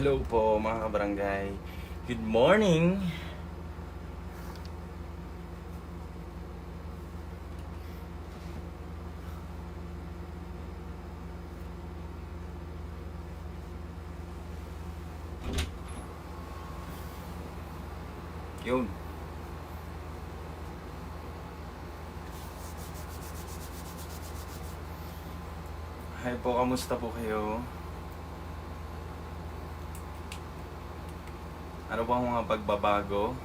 Hello po mga kabarangay. Good morning! Yun. Hi po, kamusta po kayo? Ano bang mga pagbabago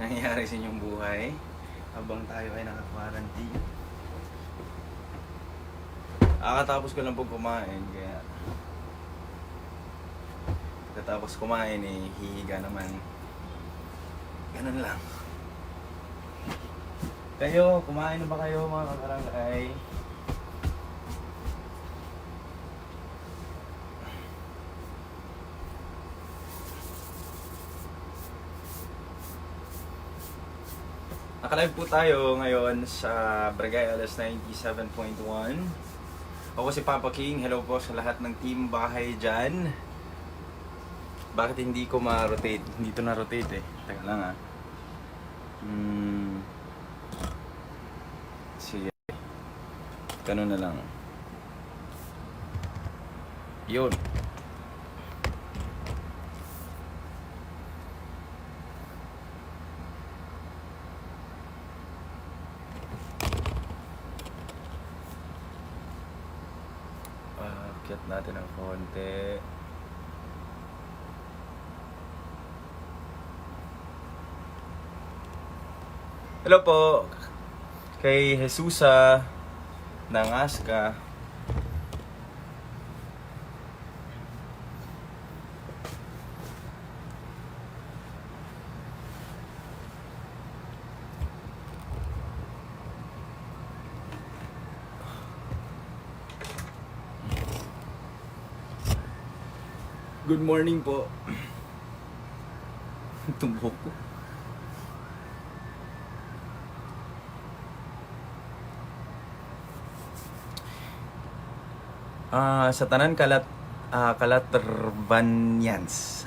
nangyayari sa inyong buhay habang tayo ay naka-quarantine? Kakatapos ko lang po kumain, kaya pagkatapos kumain hihiga naman. Ganun lang. Kayo, kumain na ba kayo mga kabarangay? Nakalive po tayo ngayon sa Barangay Alas 97.1. Ako si Papa King. Hello po sa lahat ng team bahay dyan. Bakit hindi ko ma-rotate? Hindi to na-rotate eh. Teka lang ah. Sige. Ganun na lang. Yun. Akyat natin ng konti. Hello po kay Jesusa ng Aska. Good morning po. Tumbok ko. Sa tanan Kalatrvanians.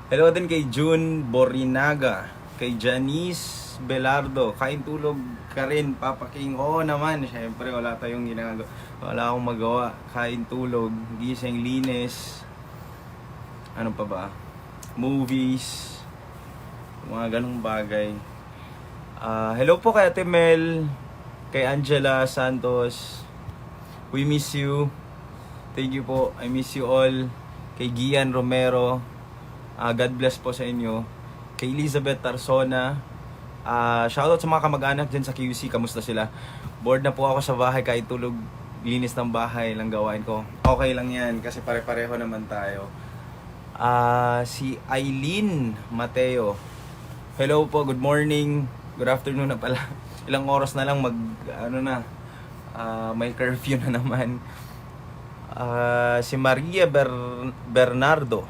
Hello din kay June Borinaga, kay Janice Belardo. Kain tulog ka rin, Papa King. Oo naman, syempre wala tayong ginagawa. Wala akong magawa. Kain tulog, gising, linis. Ano pa ba? Movies. Mga ganong bagay. Hello po kay Ate Mel, kay Angela Santos. We miss you. Thank you po. I miss you all. Kay Gian Romero. God bless po sa inyo. Kay Elizabeth Tarsona. Shoutout sa mga kamag-anak dyan sa QC. Kamusta sila? Bored na po ako sa bahay kahit tulog. Linis ng bahay lang gawain ko. Okay lang yan kasi pare-pareho naman tayo. Si Eileen Mateo. Hello po. Good morning. Good afternoon na pala. Ilang oras na lang may curfew na naman. Si Maria Bernardo.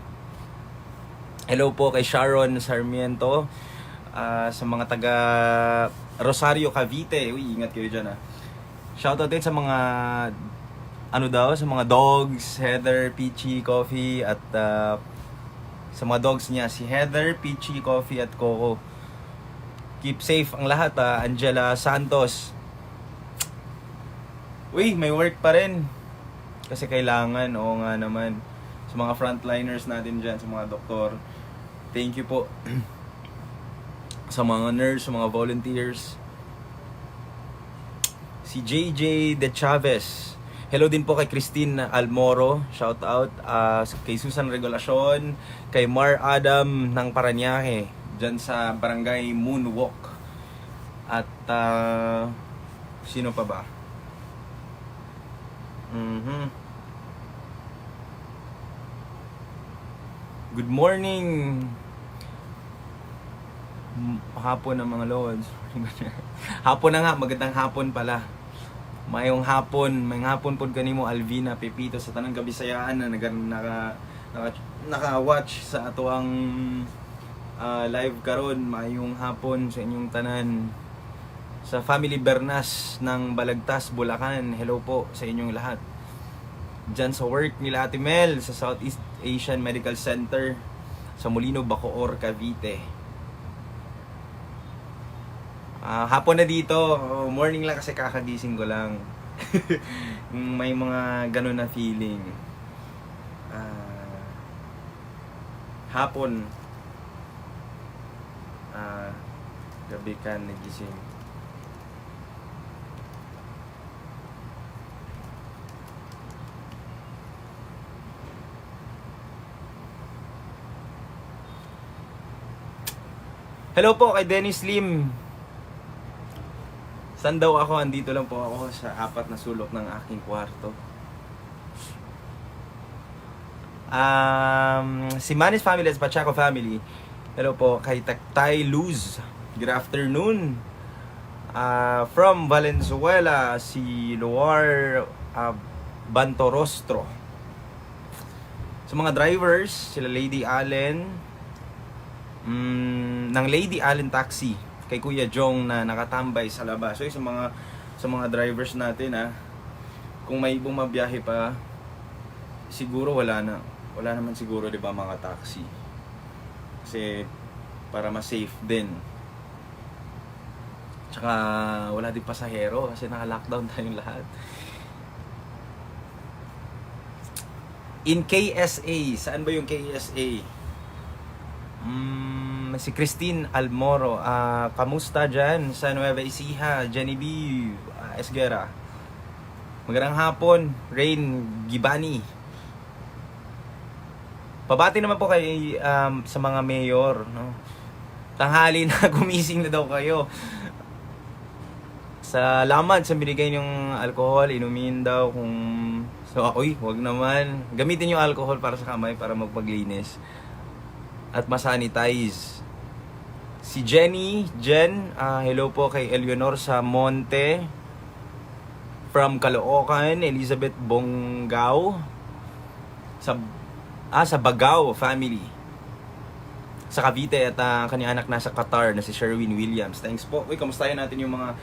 Hello po kay Sharon Sarmiento. Sa mga taga Rosario, Cavite. Uy, ingat kayo dyan ah. Shoutout din sa mga sa mga dogs, Heather, Peachy, Coffee at sa mga dogs niya, si Heather, Peachy, Coffee at Coco. Keep safe ang lahat Angela Santos. Uy, may work pa rin. Kasi kailangan, oo nga naman. Sa mga frontliners natin dyan, sa mga doktor. Thank you po. Sa mga nurse, sa mga volunteers. Si JJ De Chavez. Hello din po kay Christine Almoro. Shout out. Kay Susan Regulacion. Kay Mar Adam ng Parañaque. Dyan sa Barangay Moonwalk. At sino pa ba? Good morning. Hapon ng mga lords. Hapon na nga, magandang hapon pala. Mayong hapon pod kanimo Alvina Pepito sa tanang Kabisayaan na naka-watch sa atuang live karon. Mayong hapon sa inyong tanan. Sa Family Bernas ng Balagtas, Bulacan. Hello po sa inyong lahat. dyan sa work nila Ate Mel sa Southeast Asian Medical Center sa Molino, Bacoor, Cavite. Hapon na dito. Morning lang kasi kakagising ko lang. May mga ganun na feeling. Hapon. Gabi ka nagising. Hello po kay Dennis Lim. Saan daw ako? Andito lang po ako sa apat na sulok ng aking kwarto. Si Manis family at Pachaco family. Hello po kay Taktay Luz. Good afternoon. From Valenzuela, si Luar Bantorostro. Sa mga drivers, sila Lady Allen, ng Lady Allen Taxi kay Kuya Jong na nakatambay sa labas. So sa mga drivers natin kung may bumabiyahe pa, siguro wala naman siguro 'di ba mga taxi. Kasi para mas safe din. Tsaka wala din pasahero kasi naka-lockdown tayong lahat. In KSA, saan ba yung KSA? Si Christine Almoro, kamusta dyan sa Nueva Ecija, Genevieve Esguera. Magandang hapon, Rain Gibani. Pabati naman po kay sa mga mayor, no? Tanghali na, gumising na daw kayo. Salamat sa binigay niyong alcohol, inumin daw kung so wag naman. Gamitin yung alcohol para sa kamay para magpaglinis at masanitize. Si Jen, hello po kay Eleanor sa Monte from Caloocan, Elizabeth Bonggao sa Bagao family sa Cavite at kanyang anak nasa Qatar na si Sherwin Williams. Thanks po. Kamustahin natin yung mga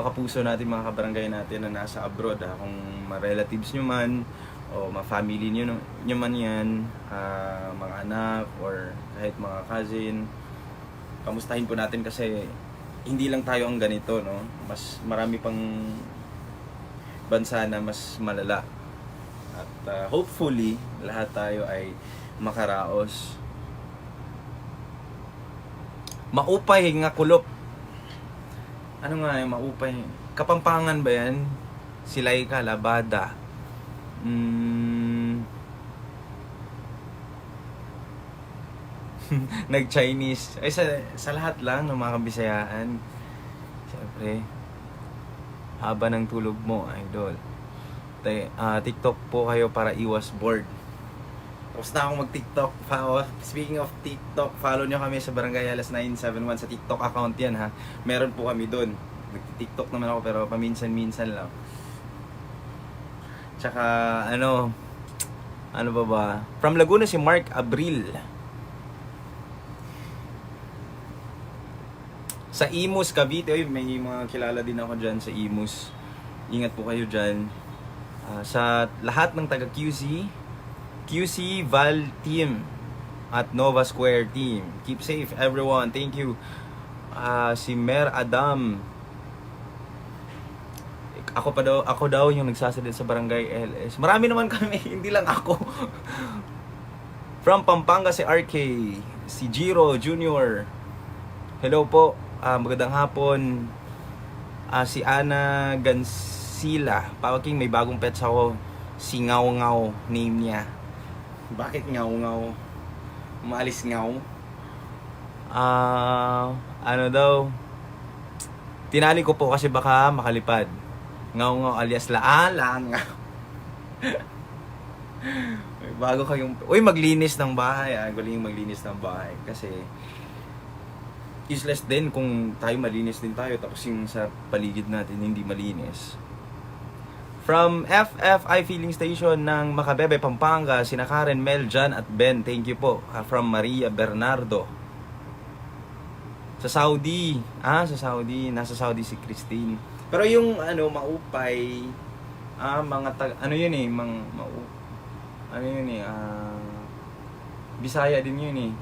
kapuso natin, mga kabarangay natin na nasa abroad. Kung ma-relatives nyo man o ma-family nyo man yan, mga anak or kahit mga cousin, kamustahin po natin kasi hindi lang tayo ang ganito, no? Mas marami pang bansa na mas malala. At hopefully, lahat tayo ay makaraos. Maupay nga kulop. Ano nga yung maupay? Kapampangan ba yan? Si Laika Labada. Nag-Chinese. Ay, sa lahat lang ng mga Kabisayaan. Siyempre, haba ng tulog mo, idol. TikTok po kayo para iwas bored. Tapos na akong mag-TikTok. Speaking of TikTok, follow nyo kami sa Barangay Alas 971 sa TikTok account yan ha. Meron po kami doon. Nag-TikTok naman ako pero paminsan-minsan lang. Tsaka ano ba? From Laguna si Mark Abril. Sa Imus, Cavite. May mga kilala din ako dyan sa Imus. Ingat po kayo dyan. Sa lahat ng taga QC Val Team at Nova Square Team. Keep safe everyone. Thank you. Si Mer Adam. Ako daw yung nagsasalita sa Barangay LS. Marami naman kami, hindi lang ako. From Pampanga si RK, si Jiro Junior. Hello po. Magandang hapon. Si Ana Gansila. Pawaking may bagong pets ako. Si Ngaw Ngaw name niya. Bakit ngaw-ngaw? Maalis ngaw? Ano daw? Tinali ko po kasi baka makalipad. Ngaw-ngaw alias lang. Bago kayong... maglinis ng bahay. Galing maglinis ng bahay. Kasi useless din kung tayo malinis din tayo tapos yung sa paligid natin hindi malinis. From FFI Filling Station ng Macabebe, Pampanga, sina Karen, Mel, Jan at Ben. Thank you po. From Maria Bernardo. Sa Saudi. Sa Saudi. Nasa Saudi si Christine. Pero yung maupay, Mga ano yun eh, ano yun eh, Bisaya din yun eh.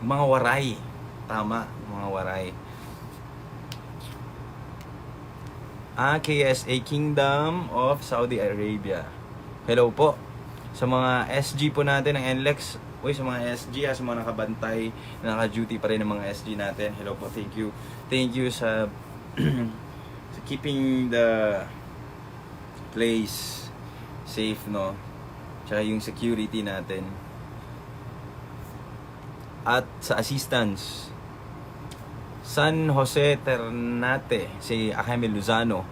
Mga waray. Tama, mga waray. KSA Kingdom of Saudi Arabia. Hello po. Sa mga SG po natin ng NLEX. Uy, sa mga SG sa mga nakabantay, naka-duty pa rin ng mga SG natin. Hello po, thank you. Thank you sa sa keeping the place safe, no? Tsaka yung security natin. At sa assistance, San Jose Ternate, si Akemi Luzano.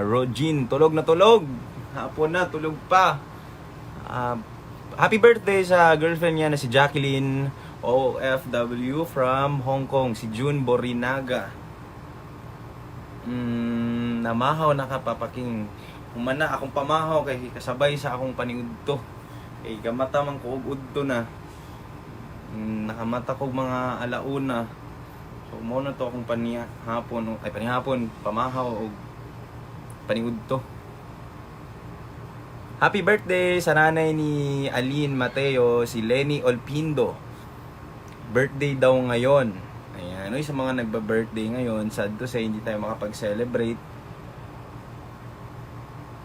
Rogin, tulog na tulog. Hapon na, tulog pa. Happy birthday sa girlfriend niya na si Jacqueline OFW from Hong Kong, si June Borinaga. Namahaw na kapapaking. Humana akong pamahaw kay kasabay sa akong paniudto. Kay gamata man ko og udto na. Nakamata ko mga alauna. So mo na to akong panihapon pamahaw og paniudto. Happy birthday sa nanay ni Aline Mateo, si Lenny Olpindo. Birthday daw ngayon. Ayan, sa mga nagba-birthday ngayon, sad to say hindi tayo makapag-celebrate.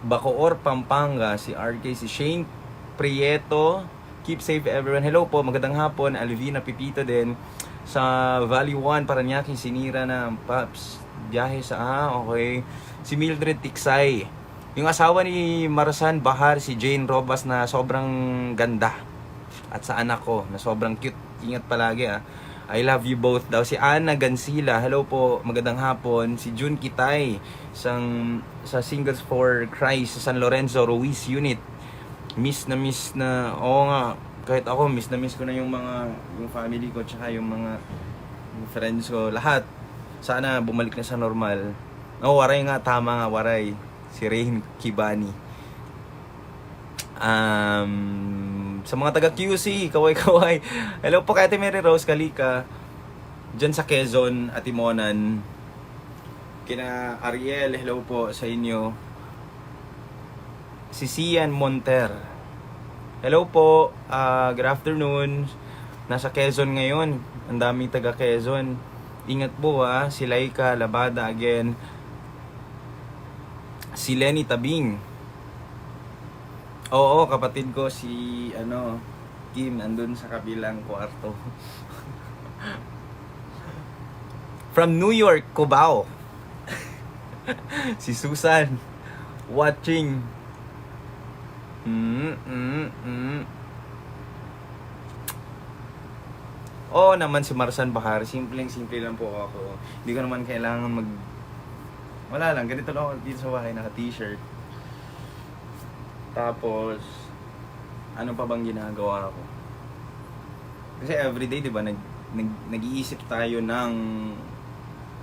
Bacoor, Pampanga, si RK, si Shane Prieto. Keep safe everyone. Hello po, magandang hapon. Alvina Pipito din. Sa Valley 1, Paranaque, sinira na Paps. Biyahe sa, okay. Si Mildred Tiksay. Yung asawa ni Marsan Bahar, si Jane Robas na sobrang ganda. At sa anak ko, na sobrang cute. Ingat palagi I love you both daw. Si Ana Gansila, hello po, magandang hapon. Si June Kitay, sa Singles for Christ, sa San Lorenzo, Ruiz Unit. Miss na, oo nga, kahit ako, miss ko na yung family ko, tsaka yung friends ko, lahat. Sana bumalik na sa normal. Waray nga, tama nga, waray. Si Rain Kibani. Sa mga taga QC, kaway. Hello po kay Ate Mary Rose Kalika. Diyan sa Quezon, Atimonan. Kina Ariel, hello po sa inyo. Si Sian Monter. Hello po, good afternoon. Nasa Quezon ngayon. Ang daming taga Quezon. Ingat po si Laika Labada again. Si Lenny Tabing. Oo, kapatid ko si Kim andun sa kabilang kwarto. From New York, Cubao. Si Susan watching. Oo naman si Marsan Bahar, simple lang po ako. Hindi ko naman kailangan wala lang, ganito lang ako dito sa bahay, naka-t-shirt. Tapos, ano pa bang ginagawa ko? Kasi everyday, di ba, nag-iisip tayo ng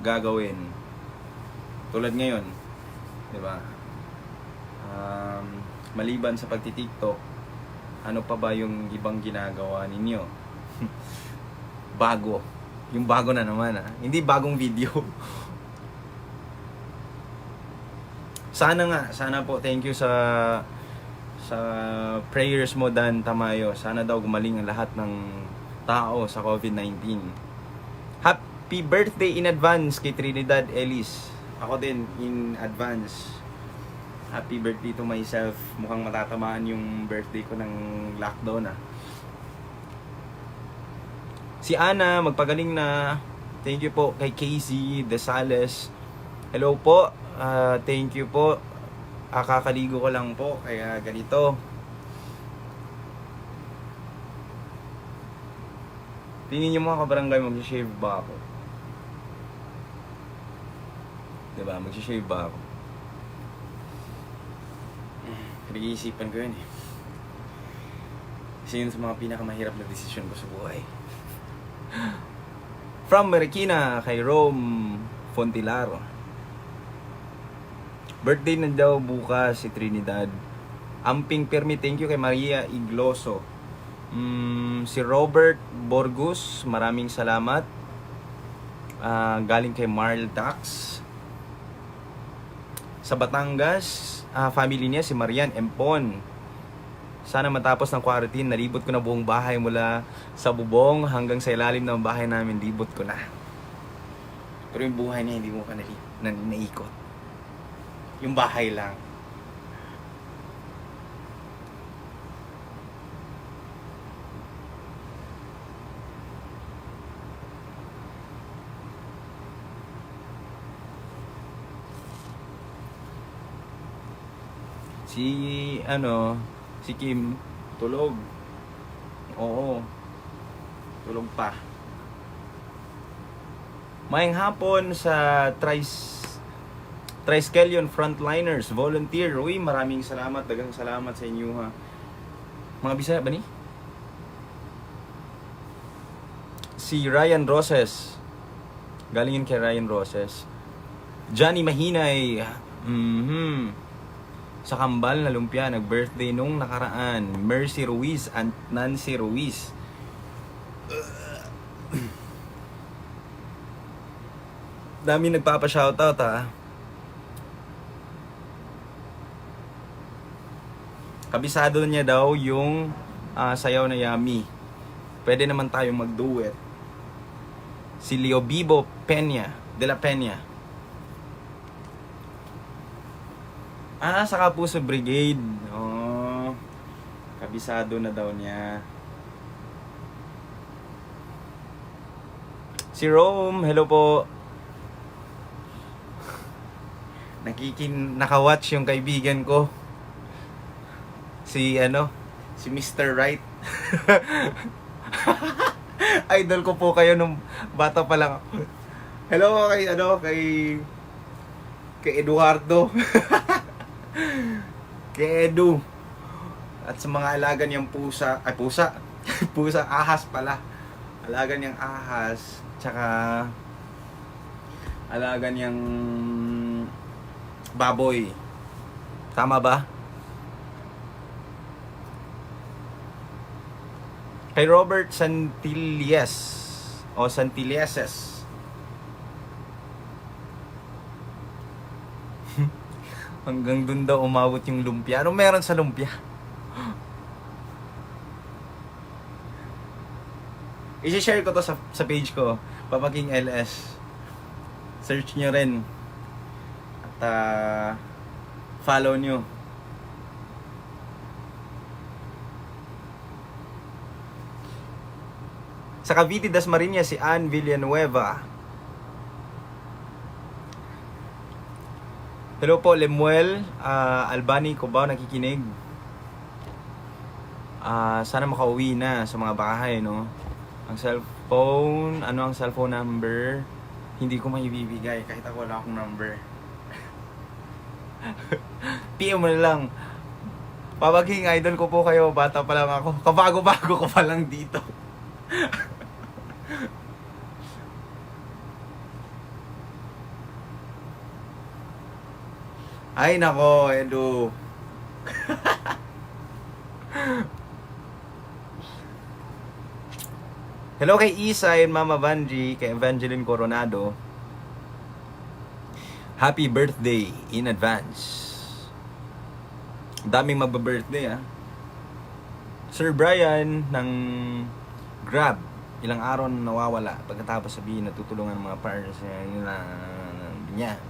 gagawin. Tulad ngayon, di ba? Maliban sa pagti-TikTok, ano pa ba yung ibang ginagawa ninyo? Bago. Yung bago na naman Hindi bagong video. Sana po, thank you sa prayers mo, Dan Tamayo. Sana daw gumaling ang lahat ng tao sa COVID-19. Happy birthday in advance kay Trinidad Ellis. Ako din in advance. Happy birthday to myself. Mukhang matatamaan yung birthday ko ng lockdown Si Ana, magpagaling na. Thank you po kay Casey Desales. Hello po. Thank you po. Kakaligo ko lang po, kaya ganito. Tingin niyo mga kabarangay, mag-shave ba ako? Diba, mag-shave ba ako? Pinag-iisipan ko yun Kasi yun sa mga pinakamahirap na desisyon ko sa buhay. From Marikina, kay Rome Fontilaro. Birthday na daw bukas si Trinidad. Amping Permi, thank you kay Maria Igloso. Si Robert Borgus, maraming salamat. Galing kay Marl Dax. Sa Batangas, family niya si Marian Empon. Sana matapos ng quarantine, nalibot ko na buong bahay mula sa bubong hanggang sa ilalim ng bahay namin, libot ko na. Pero yung buhay niya hindi mo pa naikot. Yung bahay lang. Si Kim, tulog. Oo. Tulog pa. Mayang hapon sa Triskelion Frontliners Volunteer. Uy, maraming salamat. Dagang salamat sa inyo ha. Mga Bisaya ba ni? Si Ryan Roses. Galing yun kay Ryan Roses. Johnny Mahinay. Sa Kambal na Lumpia, nag-birthday nung nakaraan. Mercy Ruiz and Nancy Ruiz. Dami nagpapa-shoutout ha. Kabisado niya daw yung sayaw na Yummy. Pwede naman tayong mag-duet. Si Leo Bibo Peña, de la Peña. Sa Kapuso Brigade. Oh, kabisado na daw niya. Si Rome, hello po. Nakawatch yung kaibigan ko. Si Mr. Right. Idol ko po kayo nung bata pa lang. Hello kay Eduardo. Kay Edu. At sa mga alaga niyang pusa, pusa, ahas pala. Alaga niyang ahas, tsaka alaga niyang baboy. Tama ba? Kay Robert Santilles o Santileses. Hanggang dun daw umabot yung lumpia. Ano meron sa lumpia? I-share ko to sa page ko. Papaking LS. Search nyo rin. At follow nyo. Sa Cavite, Dasmariñas, si Ann Villanueva. Hello po, Lemuel, Albani, Cubao, nakikinig. Sana makauwi na sa mga bahay, no? Ang cellphone, ang cellphone number? Hindi ko maibibigay kahit ako wala akong number. PM mo na lang. Pabaging idol ko po kayo, bata pa lang ako. Kabago-bago ko pa lang dito. Ay nako, Edu. Hello kay Isa and Mama Vanji, kay Evangeline Coronado. Happy birthday in advance. Daming magba-birthday Sir Brian ng Grab. Ilang araw na nawawala. Pagkatapos sabihin natutulungan ng mga partners niya.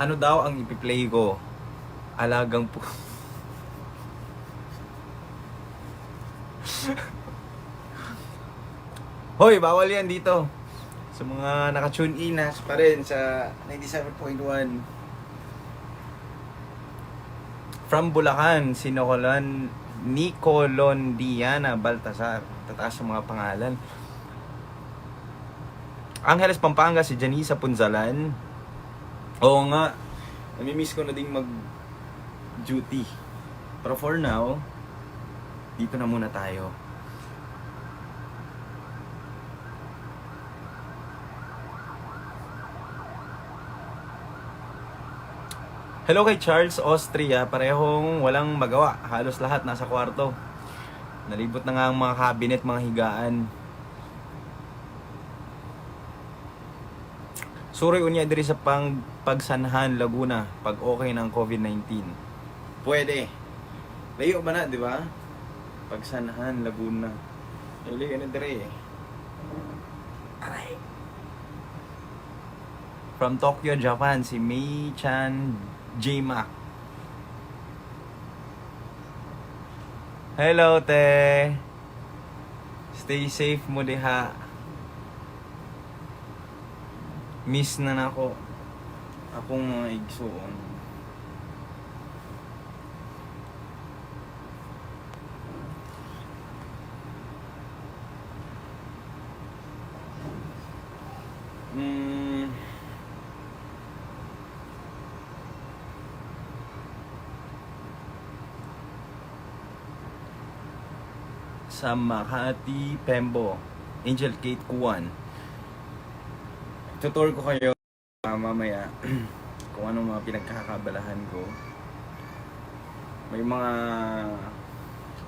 Ano daw ang ipi-play ko? Alagang po. Hoy, bawal yan dito. Sa mga naka-tune in pa rin sa 97.1. From Bulacan, si Nicolondiana Baltasar. Tataas ang mga pangalan. Angeles, Pampanga, si Janisa Punzalan. Oo nga, namimiss ko na ding mag-duty. Pero for now, dito na muna tayo. Hello kay Charles Austria, parehong walang magawa. Halos lahat nasa kwarto. Nalibot na nga ang mga cabinet, mga higaan. Suroy unya diri sa pagsanhan Laguna pag okay ng COVID-19. Pwede. Layo ba na, di ba? Pagsanhan Laguna. Layo na diri. Aray. From Tokyo, Japan, si Mei-chan J-Mac. Hello, te. Stay safe mo diha. Miss na nako akong mga igsoon. Sa Makati, Pembo, Angel Kate Kuan. Tutor ko kayo mamaya kung anong mga pinagkakabalahan ko. May mga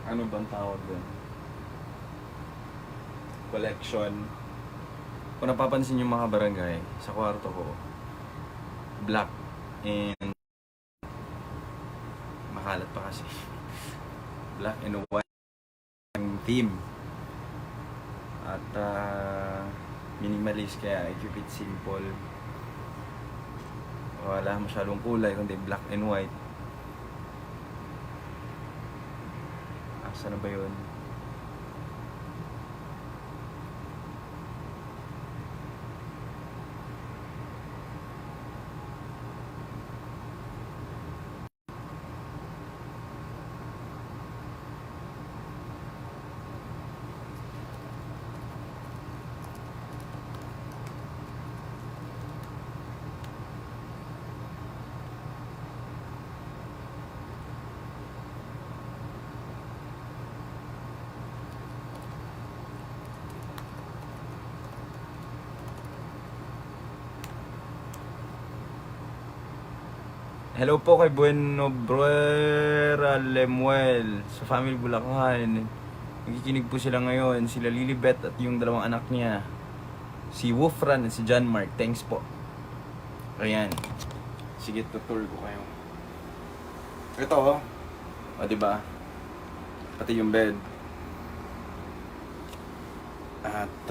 ano bang tawag doon? Collection. Kung napapansin yung mga barangay sa kwarto ko, black and makalat pa kasi. Black and white ang theme. At minimalist, kaya I keep it simple. Wala masyadong kulay kundi black and white. Asa na ba yun? Hello po kay Bueno Bruera Lemuel sa Family Bulacan. Nakikinig po sila ngayon. Sila Lilibet at yung dalawang anak niya. Si Wolfran at si John Mark. Thanks po. Ayan. Sige, tutur ko kayo. Ito, o diba? Pati yung bed. At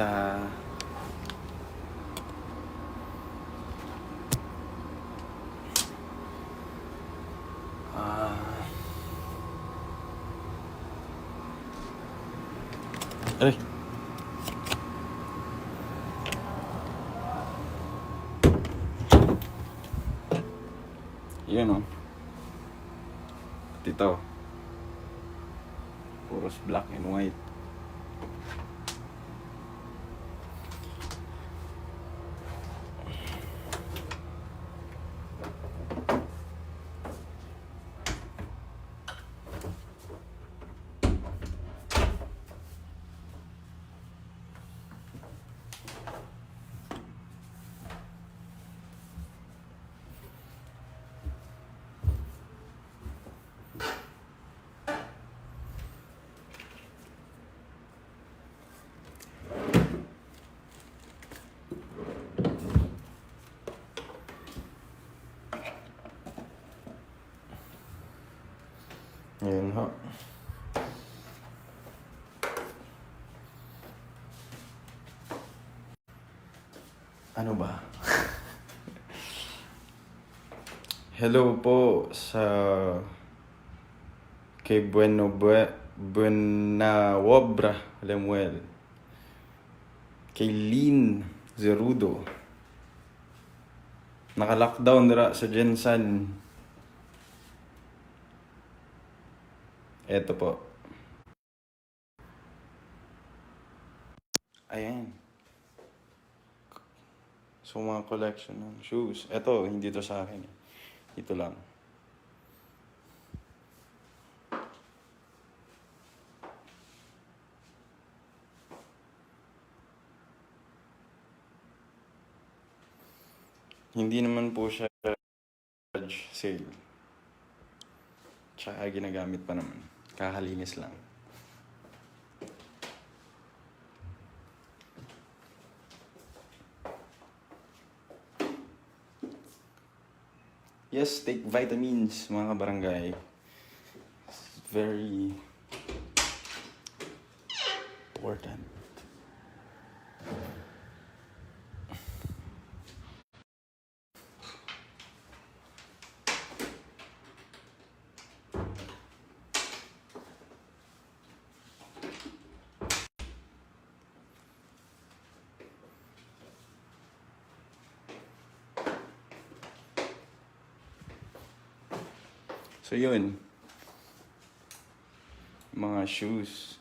ay. Yan o. At ito. Puros black and white. Yan ho. Ano ba? Hello po sa kay Buenawobra Lemuel. Kay Lynn Zerudo. Naka-lockdown dira sa Jensan. Eto po. Ayan. So, mga collection ng shoes. Eto, hindi to sa akin. Ito lang. Hindi naman po siya garage sale. Tsaka ginagamit pa naman. Kakalinis lang. Yes, take vitamins, mga kabarangay. It's very important. So yun, mga shoes.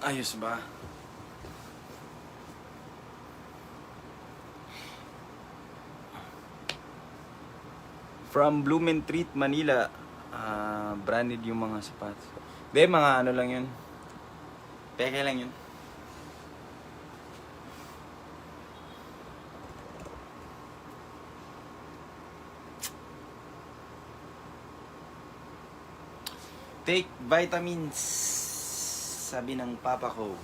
Ayos ba? From Blumentritt, Manila. Branded yung mga sapatos. Hindi, mga ano lang yun. Peke lang yun. Take vitamins, sabi ng papa ko.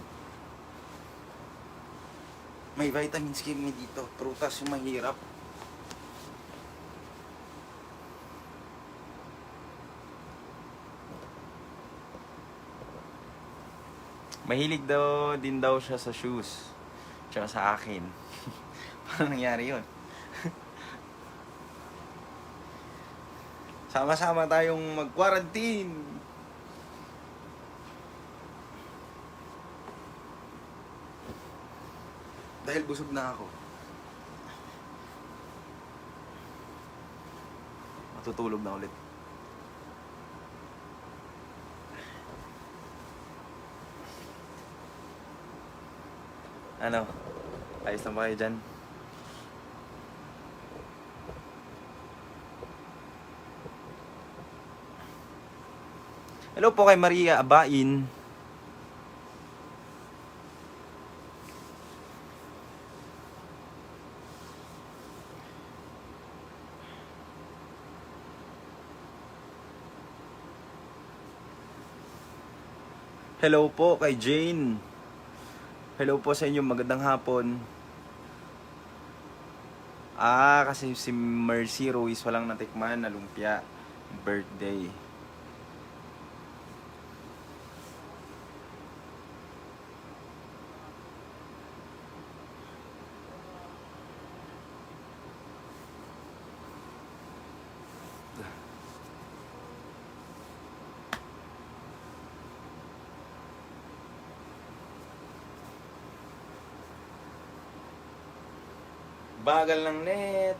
May vitamins kami dito. Prutas yung mahirap. Mahilig daw din daw siya sa shoes. Tsaka sa akin. Paano nangyari yun? Sama-sama tayong mag-quarantine. Dahil busog na ako. Matutulog na ulit. Ano? Ayos na ba kayo dyan? Hello po kay Maria Abain. Hello po kay Jane. Hello po sa inyo, magandang hapon. Kasi si Mercy Ruiz walang natikman na lumpia. Birthday. Bagal ng net.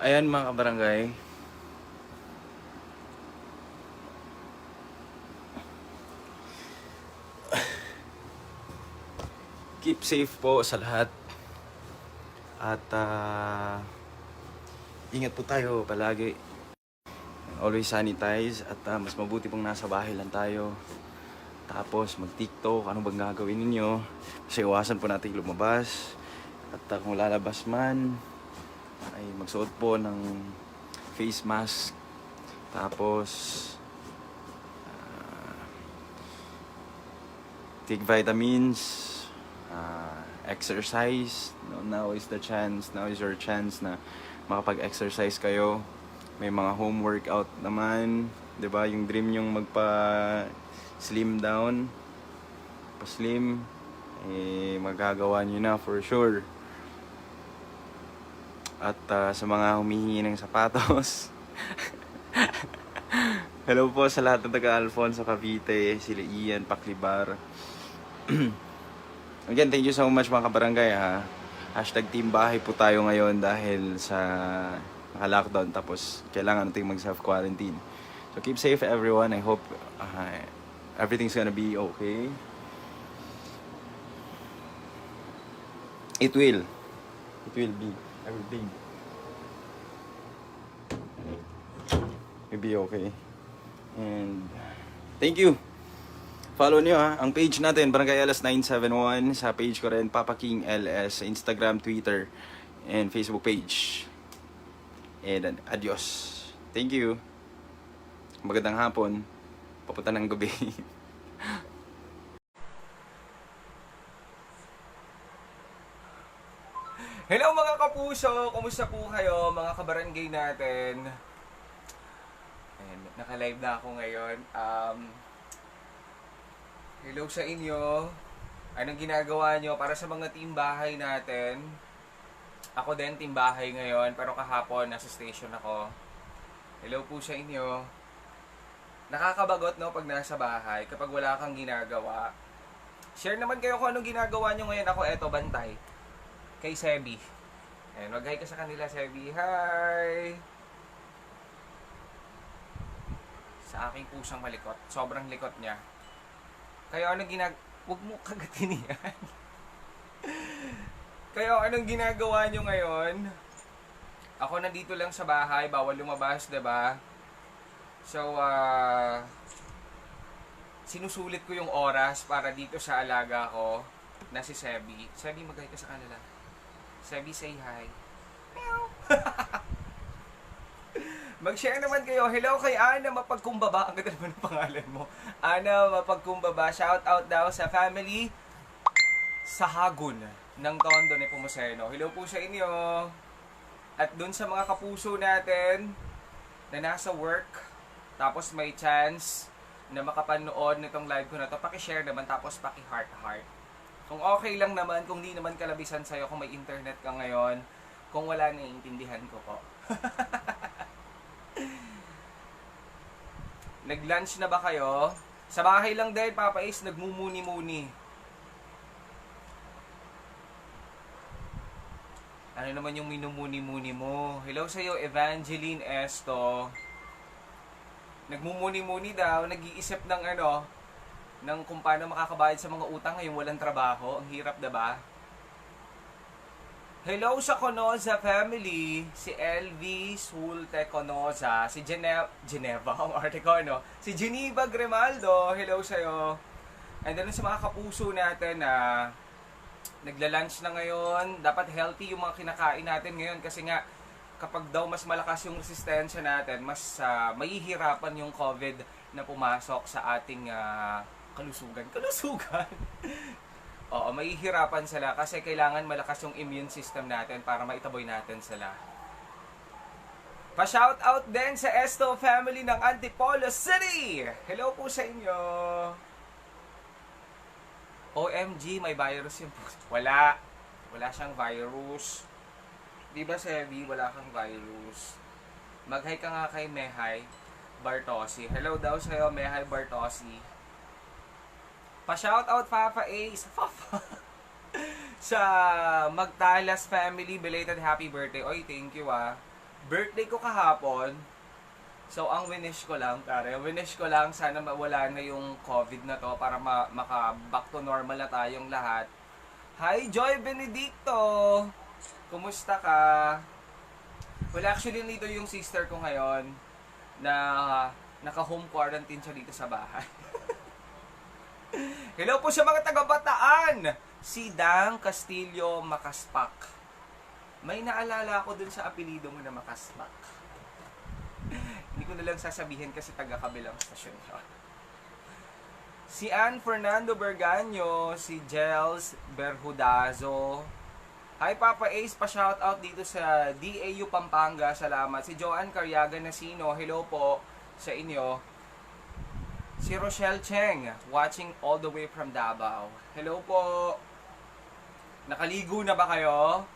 Ayan mga kabarangay. Keep safe po sa lahat. At ingat po tayo palagi. Always sanitize. At mas mabuti pong nasa bahay lang tayo. Tapos mag-TikTok. Ano bang gagawin ninyo? Kasi iwasan po natin lumabas. At kung lalabas man, ay magsuot po ng face mask. Tapos take vitamins, exercise. Now is your chance na makapag-exercise kayo. May mga home workout naman, 'di ba? Yung dream yung magpa-slim down, pa-slim, magagawa niyo na for sure. At sa mga humihingi ng sapatos, hello po sa lahat ng taga Alfonso, Cavite, sila Ian, Paklibar. Again, thank you so much mga kabarangay ha. Hashtag team bahay po tayo ngayon dahil sa naka-lockdown tapos kailangan natin mag-self-quarantine. So keep safe everyone. I hope everything's gonna be okay. It will. It will be. Everything will be okay. And thank you. Follow nyo ha. Ang page natin, Barangay LS 971. Sa page ko rin, Papa King LS. Sa Instagram, Twitter, and Facebook page. And adios. Thank you. Magandang hapon. Papunta ng gabi. Hello mga kapuso! Kumusta po kayo mga kabarangay natin? Ayan, naka-live na ako ngayon. Hello sa inyo. Anong ginagawa nyo para sa mga team bahay natin? Ako din team bahay ngayon, pero kahapon nasa station ako. Hello po sa inyo. Nakakabagot no pag nasa bahay kapag wala kang ginagawa. Share naman kayo kung anong ginagawa nyo ngayon. Ako eto, bantay. Kay Sebi. Ayan, mag-hi ka sa kanila, Sebi. Hi! Sa aking pusang malikot. Sobrang likot niya. Kaya anong Huwag mo kagatin yan. Kaya anong ginagawa nyo ngayon? Ako nandito lang sa bahay. Bawal lumabas, diba? So, sinusulit ko yung oras para dito sa alaga ko na si Sebi. Sebi, mag-hi ka sa kanila. Sebi, say hi. Meow. Mag-share naman kayo. Hello kay Ana Mapagkumbaba. Ang ganda naman ng pangalan mo. Ana Mapagkumbaba. Shout out daw sa family sa Hagun ng Tondo ni Pumuseno. Hello po sa inyo. At dun sa mga kapuso natin na nasa work, tapos may chance na makapanood nitong live ko na to, paki-share naman tapos paki-heart-heart. Kung okay lang naman, kung di naman kalabisan sa'yo, kung may internet ka ngayon, kung wala, naiintindihan ko po. Nag-lunch na ba kayo? Sa bahay lang din, Papa Ace, nagmumuni-muni. Ano naman yung minumuni-muni mo? Hello sa'yo, Evangeline Esto. Nagmumuni-muni daw, nag-iisip ng ng kung paano makakabayad sa mga utang ngayong walang trabaho. Ang hirap, diba? Hello sa Conoza family, si LV Sulte Conoza, si Geneva, ang arte ko, no? Si Geneva Grimaldo, hello sa'yo. And then sa mga kapuso natin na nagla-lunch na ngayon, dapat healthy yung mga kinakain natin ngayon kasi nga kapag daw mas malakas yung resistensya natin, mas mahihirapan yung COVID na pumasok sa ating kalusugan. Oo, mahihirapan sila kasi kailangan malakas yung immune system natin para maitaboy natin sila. Pa-shoutout din sa Esto family ng Antipolo City! Hello po sa inyo! OMG, may virus yun po. Wala. Wala siyang virus. Di ba, Sebi? Wala kang virus. Mag-hi ka nga kay Mehay Bartosi. Hello daw sa'yo, Mehay Bartosi. Pa-shoutout Papa Ace sa Magtalas family, belated happy birthday. Oy, thank you Birthday ko kahapon. So, ang winish ko lang, sana mawala na yung COVID na to para maka-back to normal na tayong lahat. Hi, Joy Benedicto! Kumusta ka? Well, actually, nito yung sister ko ngayon na naka-home quarantine siya dito sa bahay. Hello po sa mga taga-Bataan! Si Dang Castillo Makaspak. May naalala ako dun sa apelido mo na Makaspak. Hindi ko na lang sasabihin kasi taga-kabilang stasyon siya. Si Ann Fernando Berganyo, si Jels Berhudazo. Hi Papa Ace, pa-shoutout dito sa DAU Pampanga, salamat. Si Joanne Carriaga Nasino, hello po sa inyo. Si Rochelle Cheng, watching all the way from Davao. Hello po. Nakaligo na ba kayo?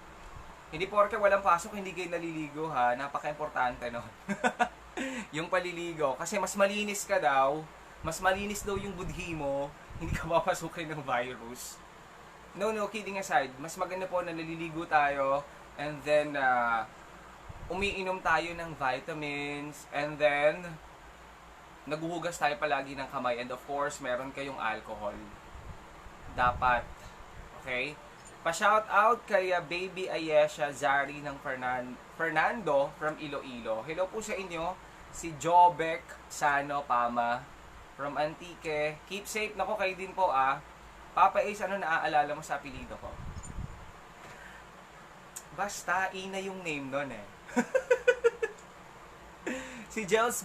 Hindi porke walang pasok, hindi kayo naliligo ha. Napaka-importante no. Yung paliligo. Kasi mas malinis ka daw. Mas malinis daw yung budhi mo. Hindi ka mapasukin ng virus. No, kidding aside. Mas maganda po na naliligo tayo and then umiinom tayo ng vitamins and then naghuhugas tayo palagi ng kamay and of course, meron kayong alcohol. Dapat. Okay? Pa-shout out kay Baby Ayesha Zari ng Fernando from Iloilo. Hello po sa inyo. Si Jobek Sano Pama from Antique. Keep safe. Nako, kayo din po Papa Ace, ano naaalala mo sa apelido ko? Basta, Ina yung name nun eh. Si Jels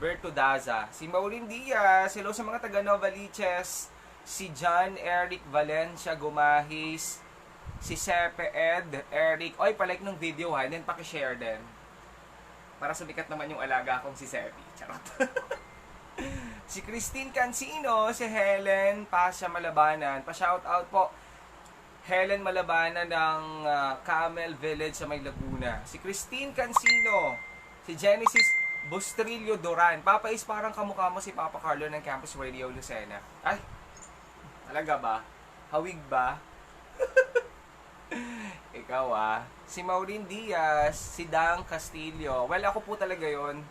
Bertudaza. Si Maureen Diaz. Hello sa mga taga Novaliches. Si John Eric Valencia Gumahis. Si Sepe Ed Eric. Oy, palike ng video ha. And then pakishare din. Para sumikat naman yung alaga kong si Sepi. Charot. Si Christine Cancino, si Helen Pasha Malabanan. Pa-shoutout po. Helen Malabanan ng Camel Village sa May Laguna. Si Christine Cancino. Si Genesis Bustrillo Duran. Papa is parang kamukha mo si Papa Carlo ng Campus Radio Lucena. Ay, talaga ba? Hawig ba? Ikaw Si Maureen Diaz, si Dang Castillo. Well, ako po talaga yon.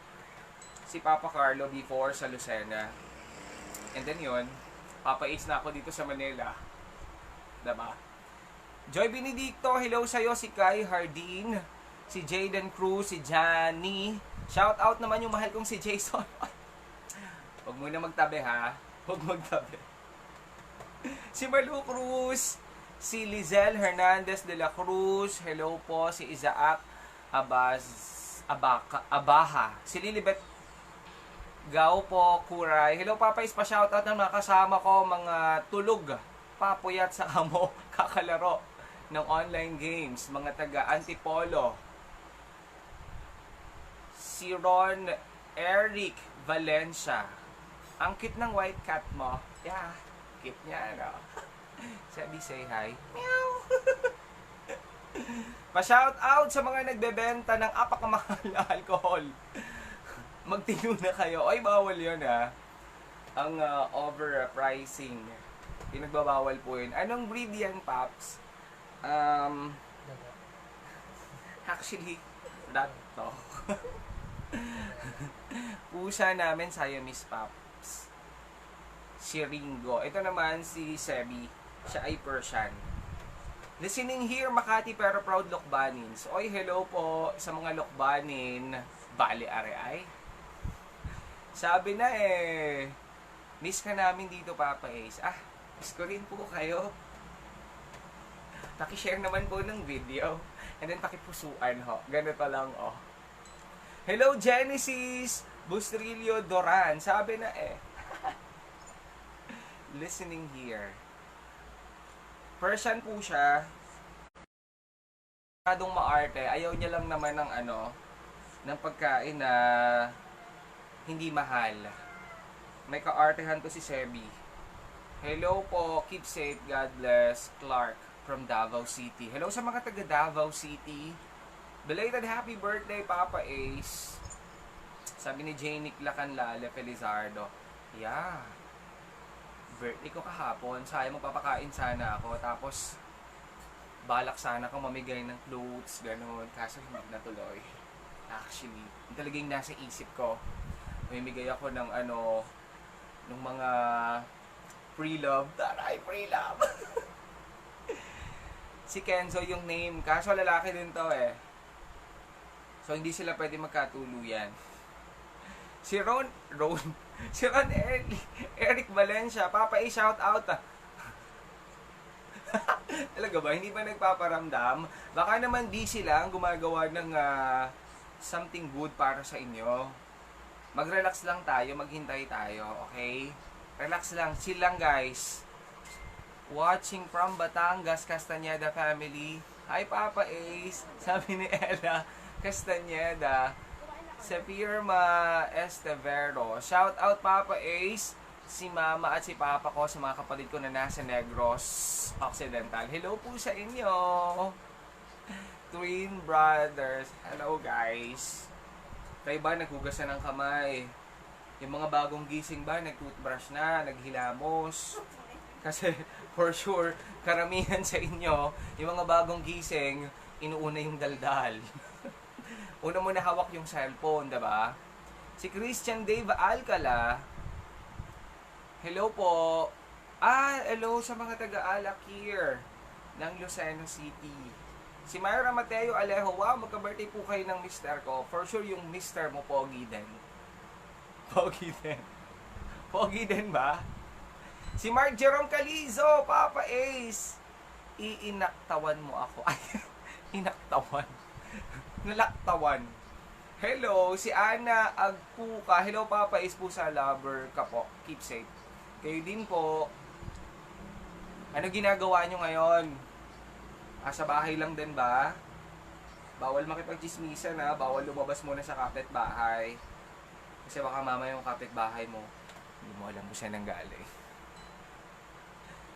Si Papa Carlo before sa Lucena. And then yun, Papa Ace na ako dito sa Manila. Diba? Joy Benedicto, hello sa'yo. Si Kai Hardin, si Jaden Cruz, si Johnny. Shout out naman yung mahal kong si Jason. Huwag muna magtabi ha. Huwag magtabi. Si Malu Cruz, si Lizelle Hernandez de la Cruz. Hello po. Si Isaac Abaha. Si Lilibet Gao po, Kuray. Hello, Papa, ispa-shoutout ng mga kasama ko, mga tulog, papuyat sa amo, kakalaro ng online games, mga taga Antipolo. Si Ron Eric Valencia. Ang cute ng white cat mo. Yeah, cute niya, no? Sabi, say hi. Meow! Pa-shoutout sa mga nagbebenta ng apakamahal na alcohol. Magtino na kayo. Ay, bawal yun Ang overpricing. Pinagbabawal po yun. Anong breed yan, Paps? Actually, that to. Pusa namin Siamese Paps. Si Ringo. Ito naman si Sebi. Siya ay Persian. Listening here, Makati pero proud Lokbanins. Oy, hello po sa mga Lokbanin. Bali, are-ay. Sabi na miss ka namin dito, Papa Ace. Miss ko rin po kayo. Pakishare naman po ng video. And then pakipusuan ho. Ganito lang Hello, Genesis Bustrillo Doran. Sabi na listening here. Persian po siya. Masyadong maarte. Ayaw niya lang naman ng ng pagkain na hindi mahal. May kaartehan to si Sebi. Hello po, keep safe, God bless. Clark from Davao City. Hello sa mga taga Davao City. Belated happy birthday, Papa Ace. Sabi ni Janic Lacanlale Felizardo. Yeah. Birthday ko kahapon. Sayang magpapakain sana ako. Tapos, balak sana akong mamigay ng clothes, gano'n. Kaso hindi natuloy. Actually, talagang nasa isip ko. Mamimigay ako ng ng mga pre-love. Taray, pre-love! Si Kenzo yung name. Kaso lalaki din to So, hindi sila pwede magkatuluyan. Si Ron Eric Valencia. Papa, shout out Talaga ba? Hindi ba nagpaparamdam? Baka naman di sila ang gumagawa ng something good para sa inyo. Mag-relax lang tayo, maghintay tayo, okay? Relax lang, chill lang guys. Watching from Batangas, Castañeda family. Hi Papa Ace, sabi ni Ella, Castañeda. Sa Firma Estevero. Shout out Papa Ace, si Mama at si Papa ko, sa mga kapatid ko na nasa Negros Occidental. Hello po sa inyo. Twin brothers. Hello guys. Kayo ba naghugas na ng kamay? Yung mga bagong gising ba, nag-toothbrush na, naghilamos? Kasi for sure, karamihan sa inyo, yung mga bagong gising, inuuna yung daldal. Una mo na hawak yung cellphone, diba? Si Christian Dave Alcala, hello po. Hello sa mga taga-Alak here ng Lucena City. Si Myra Mateo Alejo, wow, magka-birthday po kayo ng mister ko. For sure, yung mister mo, pogi din. Pogi din. Pogi din ba? Si Mark Jerome Calizo, Papa Ace. Iinaktawan mo ako. Ay, inaktawan. Nalaktawan. Hello, si Ana Agpuka. Hello, Papa Ace po sa lover ka po. Keep safe. Kayo din po. Ano ginagawa nyo ngayon? Sa bahay lang din ba? Bawal makipagchismisan ha. Bawal lumabas muna sa kapitbahay. Kasi baka mamaya yung kapitbahay mo, hindi mo alam kung saan ang galing.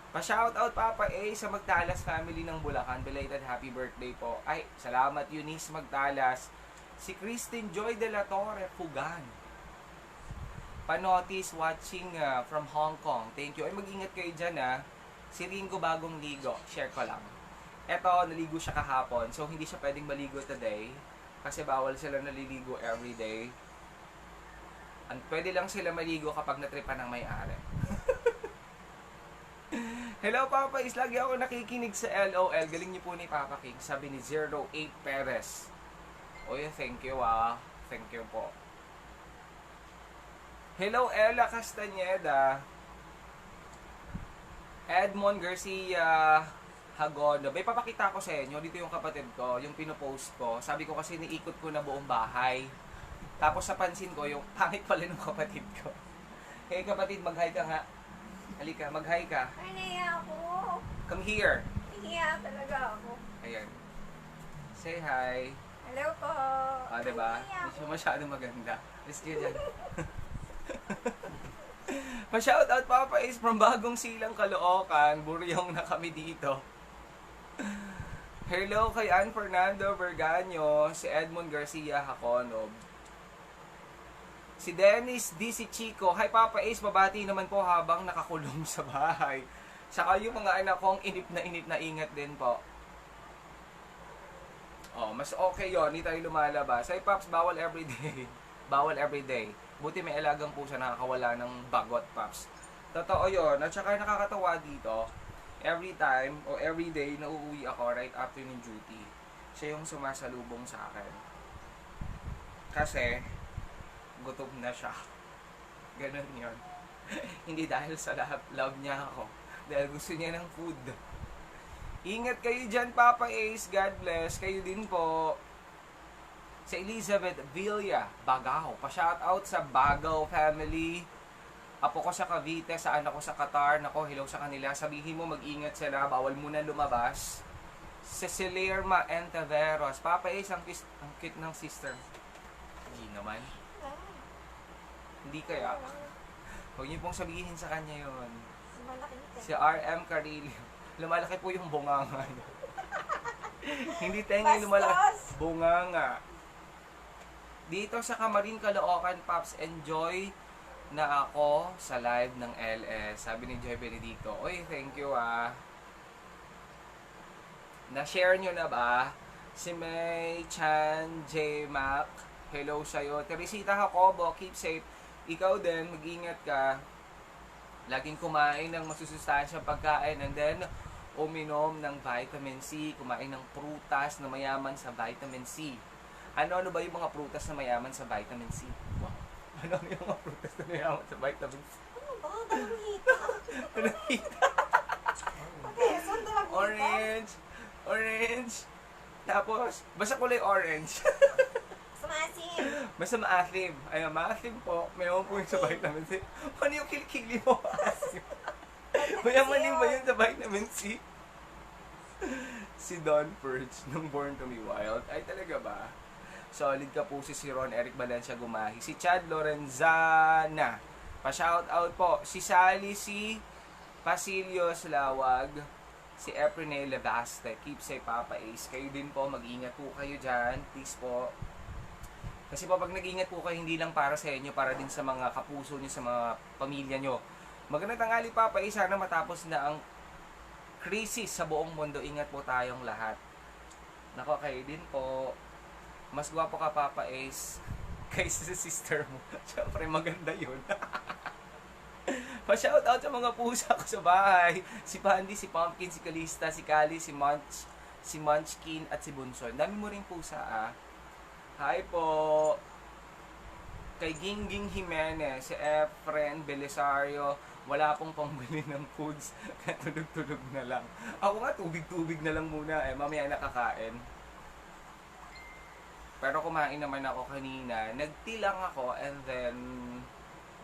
Pa-shoutout Papa A sa Magtalas family ng Bulacan. Belated happy birthday po. Ay, salamat Eunice Magtalas. Si Christine Joy de la Torre Fugan. Panotis watching from Hong Kong. Thank you. Ay, mag-ingat kayo dyan ha. Si Ringo bagong ligo. Share ko lang. Eto, naligo siya kahapon. So, hindi siya pwedeng maligo today. Kasi bawal sila naliligo everyday. Pwede lang sila maligo kapag natripan ng may-ari. Hello, Papa Is. Lagi ako nakikinig sa LOL. Galing niyo po ni Papa King. Sabi ni 08 Perez. Oy, thank you Thank you po. Hello, Ella Castañeda. Edmond Garcia Hagono. May papakita ko sa inyo. Dito yung kapatid ko, yung pinopost ko. Sabi ko kasi niikot ko na buong bahay. Tapos sa pansin ko, yung pangit pala ng kapatid ko. Hey kapatid, mag-hi ka nga. Halika, mag-hi ka. Ay, nahiya ako. Come here. Nahiya talaga ako. Ayan. Say hi. Hello po. Diba? Ay, nahiya Hindi ako. siya masyadong maganda. Let's get dyan. Pa-shoutout Papa Ace from Bagong Silang Caloocan. Buryong na kami dito. Hello kay Ann Fernando Vergaño, si Edmond Garcia Haconob. Si Dennis D. Si Chico. Hi Papa Ace, babati naman po habang nakakulong sa bahay. Saka yung mga anak kong inip na ingat din po. Mas okay yun, hindi tayo lumalabas. Ay Paps, bawal everyday. Bawal everyday. Buti may alagang pusa nakakawala ng bagot, Paps. Totoo yun. At saka nakakatawa dito, every time o every day na uuwi ako right after ng duty, siya yung sumasalubong sa akin. Kasi, gutom na siya. Ganun yun. Hindi dahil sa love niya ako. Dahil gusto niya ng food. Ingat kayo dyan, Papa Ace. God bless. Kayo din po. Sa Elizabeth Villa, Bagao. Pa-shoutout sa Bagao family. Apo ko sa Cavite, sa anak ko sa Qatar. Nako, hello sa kanila. Sabihin mo, mag-ingat sila. Bawal muna lumabas. Cecilerma Entaveros. Papa Ace, ang cute ng sister. Hindi naman. Hindi kaya. Huwag niyo pong sabihin sa kanya yon. Si RM Carillo. Lumalaki po yung bunganga niya. Hindi tenga lumalaki. Bunganga. Dito sa Camarin, Caloocan, Paps, enjoy na ako sa live ng LS. Sabi ni Joy Benedicto. Oy, thank you Na-share nyo na ba? Si May Chan J. Mac. Hello sa'yo. Teresita Jacobo, keep safe. Ikaw din, mag-ingat ka. Laging kumain ng masusustansyang pagkain and then uminom ng vitamin C. Kumain ng prutas na mayaman sa vitamin C. Ano ba yung mga prutas na mayaman sa vitamin C? Wow. Ano yung mga prutas na mayaman sa vitamin C? Ano ba? Dalawita. Dalawita. Pateson, dalawita. Orange. Tapos, basta kulay orange. Sumasim. Basta maasim. Ayun, maasim po. Mayaman po yung sa vitamin C. Ano yung kilikili mo? Maasim. Mayaman din ba yun sa vitamin C? Si Don Purge nung Born to Be Wild. Ay, talaga ba? Solid ka po si Ron Eric Valencia Gumahi. Si Chad Lorenzana. Pa-shoutout po. Si Sally, si Pasilios Lawag. Si Eprinay Levaste. Keep safe, Papa Ace. Kayo din po. Mag-ingat po kayo dyan. Please po. Kasi po pag nag-ingat po kayo, hindi lang para sa inyo, para din sa mga kapuso nyo, sa mga pamilya nyo. Magandang tanghali, Papa Ace. Sana matapos na ang crisis sa buong mundo. Ingat po tayong lahat. Nako, kayo din po. Mas gwapo ka, Papa Ace, kaysa sa sister mo. Siyempre, maganda yun. Pa-shoutout sa mga pusa ko sa bahay. Si Pandy, si Pumpkin, si Kalista, si Kali, si Munchkin, at si Bunso. Dami mo rin pusa, ah. Hi po. Kay Gingging Jimenez, si Efren Belisario, wala pong pambili ng foods. Kaya tulog-tulog na lang. Ako nga, tubig-tubig na lang muna. Mamaya nakakain. Pero kumain naman ako kanina. Nagtilang ako and then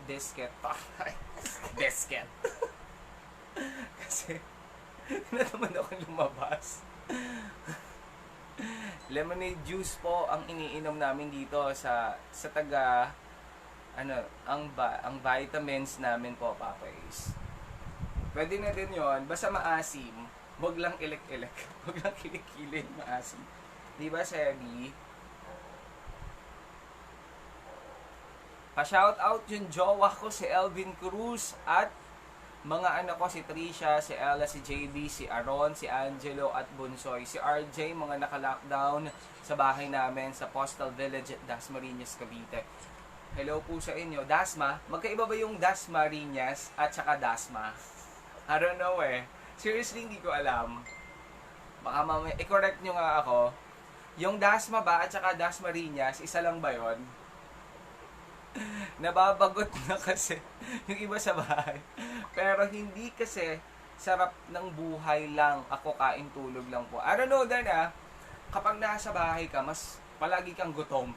biscuit pa. Biscuit. Kasi na naman ako lumabas. Lemonade juice po ang iniinom namin dito sa taga ang vitamins namin po, Papa Ace. Pwede na din 'yon, basta maasim. Wag lang ilik-ilik. Wag lang kilikili, maasim. 'Di ba, Sebi? Pa-shout out yung jowa ko si Elvin Cruz at mga anak ko si Trisha, si Ella, si JB, si Aaron, si Angelo at Bunsoy. Si RJ, mga naka-lockdown sa bahay namin sa Postal Village at Dasmariñas, Cavite. Hello po sa inyo. Dasma? Magkaiba ba yung Dasmariñas at saka Dasma? I don't know eh. Seriously, hindi ko alam. Baka mamaya, i-correct nyo nga ako. Yung Dasma ba at saka Dasmariñas, isa lang ba yon? Nababagot na kasi yung iba sa bahay. Pero hindi kasi sarap ng buhay lang. Ako kain tulog lang po. I don't know then kapag nasa bahay ka, mas palagi kang gutom.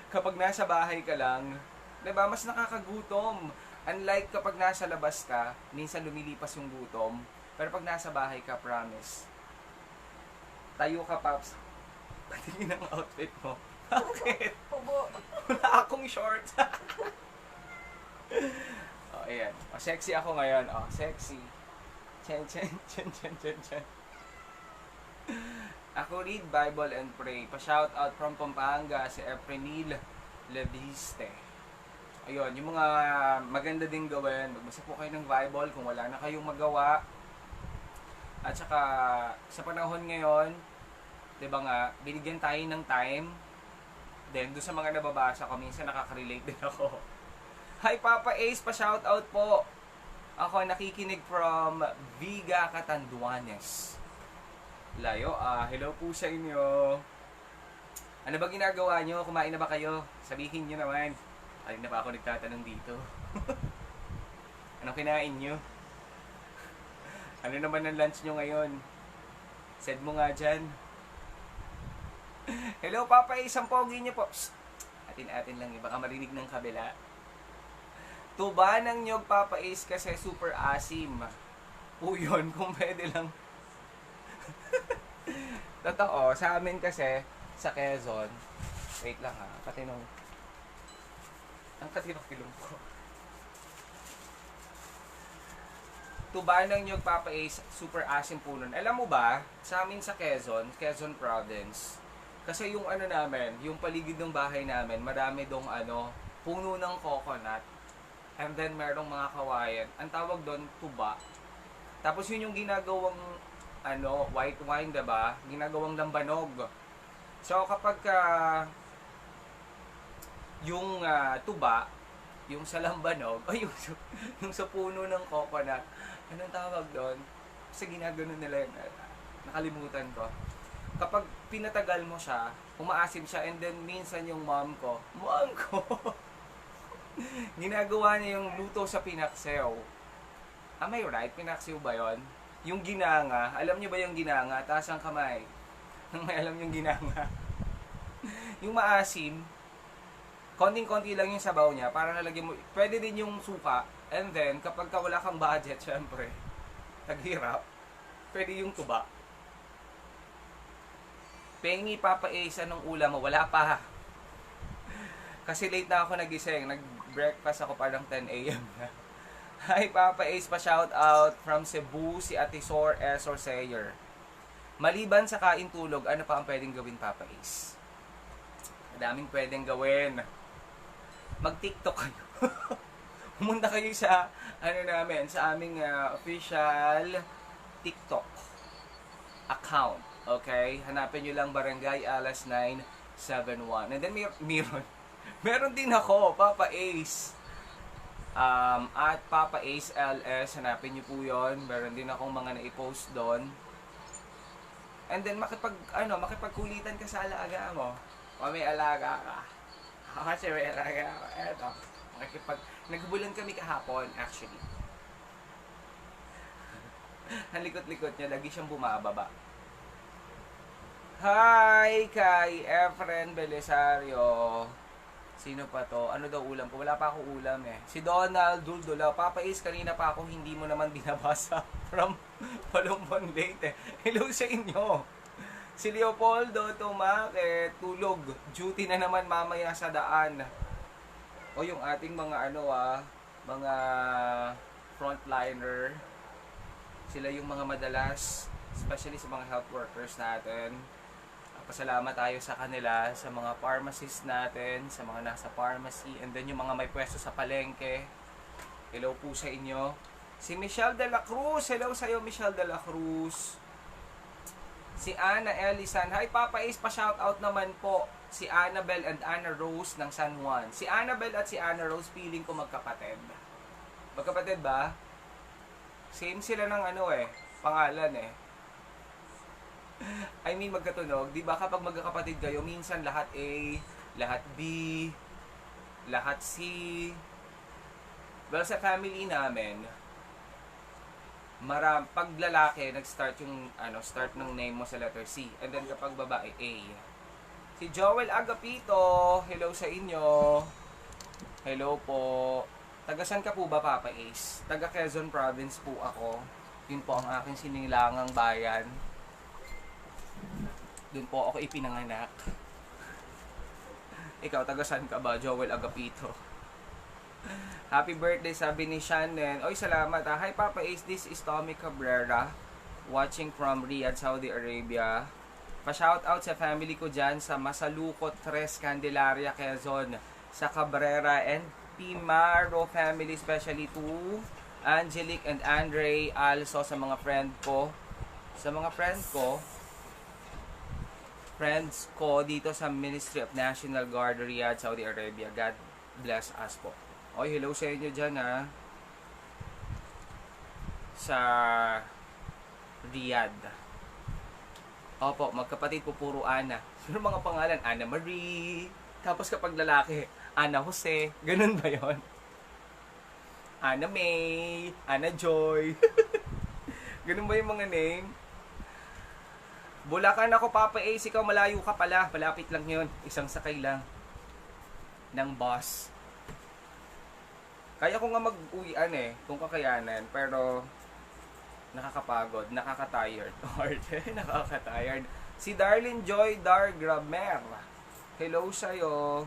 Kapag nasa bahay ka lang, diba, mas nakakagutom. Unlike kapag nasa labas ka, minsan lumilipas yung gutom. Pero pag nasa bahay ka, promise. Tayo ka, Paps. Patingin ang outfit mo. Bakit? Pubo. Wala akong shorts. Oh, ayan. Oh, sexy ako ngayon. Oh, sexy. Chen, chen, chen, chen, chen, chen. Ako read Bible and pray. Pa-shout out from Pampanga, si Efrenil Leviste. Ayun, yung mga maganda din gawin. Magbasa po kayo ng Bible kung wala na kayong magawa. At saka, sa panahon ngayon, di ba nga, binigyan tayo ng time. Then, doon sa mga nababasa ko, minsan nakaka-relate din ako. Hi, Papa Ace, pa-shoutout po. Ako nakikinig from Viga, Catanduanes. Layo, hello po sa inyo. Ano ba ginagawa nyo? Kumain na ba kayo? Sabihin nyo naman. Ay na pa ako nagtatanong dito. Anong kinain nyo? Ano naman ang lunch nyo ngayon? Said mo nga dyan. Hello, Papa, isang pogi niyo po. Psst. Atin-atin lang, baka marinig ng kabila. Tuba ng nyog, Papa Ace, kasi super asim. Po yun, kung pwede lang. Totoo, sa amin kasi, sa Quezon, wait lang ha, katinong. Ang katinong-kilong ko. Tuba ng nyog, Papa Ace, super asim po nun. Alam mo ba, sa amin sa Quezon Province, kasi yung ano namin, yung paligid ng bahay namin, marami dong puno ng coconut. And then merong mga kawayan. Ang tawag doon, tuba. Tapos yun yung ginagawang white wine, diba? Ginagawang lambanog. So kapag yung tuba, yung sa lambanog, o yung sa puno ng coconut, anong tawag doon? Kasi ginagano nila yun. Nakalimutan ko. Kapag pinatagal mo siya, umaasim siya, and then minsan yung mom ko, ginagawa niya yung luto sa pinaksew. Am I right? Pinaksew ba yon? Yung ginanga, alam niyo ba yung ginanga? Taas ang kamay. Nang may alam yung ginanga. Yung maasim, konting-konti lang yung sabaw niya, para nalagyan mo, pwede din yung suka, and then, kapag wala kang budget, syempre, naghirap, pwede yung tuba. Pengi, Papa Ace, anong ulam mo? Wala pa. Kasi late na ako nagising. Nag-breakfast ako parang 10 a.m. na. Hi, Papa Ace, pa-shout out from Cebu, si Atisor S. Orsayer. Maliban sa kain tulog, ano pa ang pwedeng gawin, Papa Ace? Madaming pwedeng gawin. Mag-TikTok kayo. pumunta kayo sa, sa aming official TikTok account. Okay? Hanapin nyo lang Barangay Alas 971. And then meron din ako, Papa Ace. At Papa Ace LS, hanapin nyo po yun. Meron din akong mga na-post doon. And then makipagkulitan ka sa alaga mo. O may alaga ka. Kasi may alaga ka. Eto. Nagbulan kami kahapon, actually. Ang likot-likot niya, lagi siyang bumababa. Hi kay Efren Belisario. Sino pa to? Ano daw ulam ko? Wala pa ako ulam eh. Si Donald Duldula. Papa Is, kanina pa ako hindi mo naman binabasa from Palumpon Leyte. Hello sa inyo. Si Leopoldo Tumaque, tulog. Duty na naman mamaya sa daan. O yung ating mga mga frontliner. Sila yung mga madalas, especially sa mga health workers natin. Pasalamat tayo sa kanila, sa mga pharmacists natin, sa mga nasa pharmacy, and then yung mga may pwesto sa palengke. Hello po sa inyo. Si Michelle de la Cruz, hello sa iyo Michelle de la Cruz. Si Ana Elisan, hi Papa Ace, pa-shoutout naman po. Si Annabel and Anna Rose ng San Juan. Si Annabel at si Anna Rose, feeling ko magkapatid. Magkapatid ba? Same sila ng pangalan eh. I mean, magkatunog. Di ba kapag magkakapatid kayo, minsan lahat A, lahat B, lahat C. Well, sa family namin, pag lalaki, nag-start yung, start ng name mo sa letter C. And then kapag babae, A. Si Joel Agapito, hello sa inyo. Hello po. Tagasan ka po ba, Papa Ace? Taga Quezon Province po ako. Yun po ang aking sinilangang bayan. Doon po ako ipinanganak. Ikaw, tagasan ka ba, Joel Agapito? Happy birthday, sabi ni Shannon. Oy, salamat. Hi, Papa Ace. This is Tommy Cabrera. Watching from Riyadh, Saudi Arabia. Pa-shoutout sa family ko dyan sa Masalukot, Tres, Candelaria, Quezon. Sa Cabrera and Pimaro family, especially to Angelic and Andre, also sa mga friends ko dito sa Ministry of National Guard, Riyadh, Saudi Arabia. God bless us po. Oy, hello sa inyo dyan sa Riyadh. Opo, magkapatid po puro Ana. Ano mga pangalan? Ana Marie. Tapos kapag lalaki, Ana Jose. Ganun ba yon? Ana May. Ana Joy. Ganun ba yung mga name? Bulacan ako, Papa Ace. Ikaw malayo ka pala. Malapit lang yun. Isang sakay lang. Ng bus. Kaya ko nga mag-uwian kung kakayanan. Pero nakakapagod, nakaka-tired. Nakaka-tired. Si Darlene Joy Dargramer. Hello sa'yo.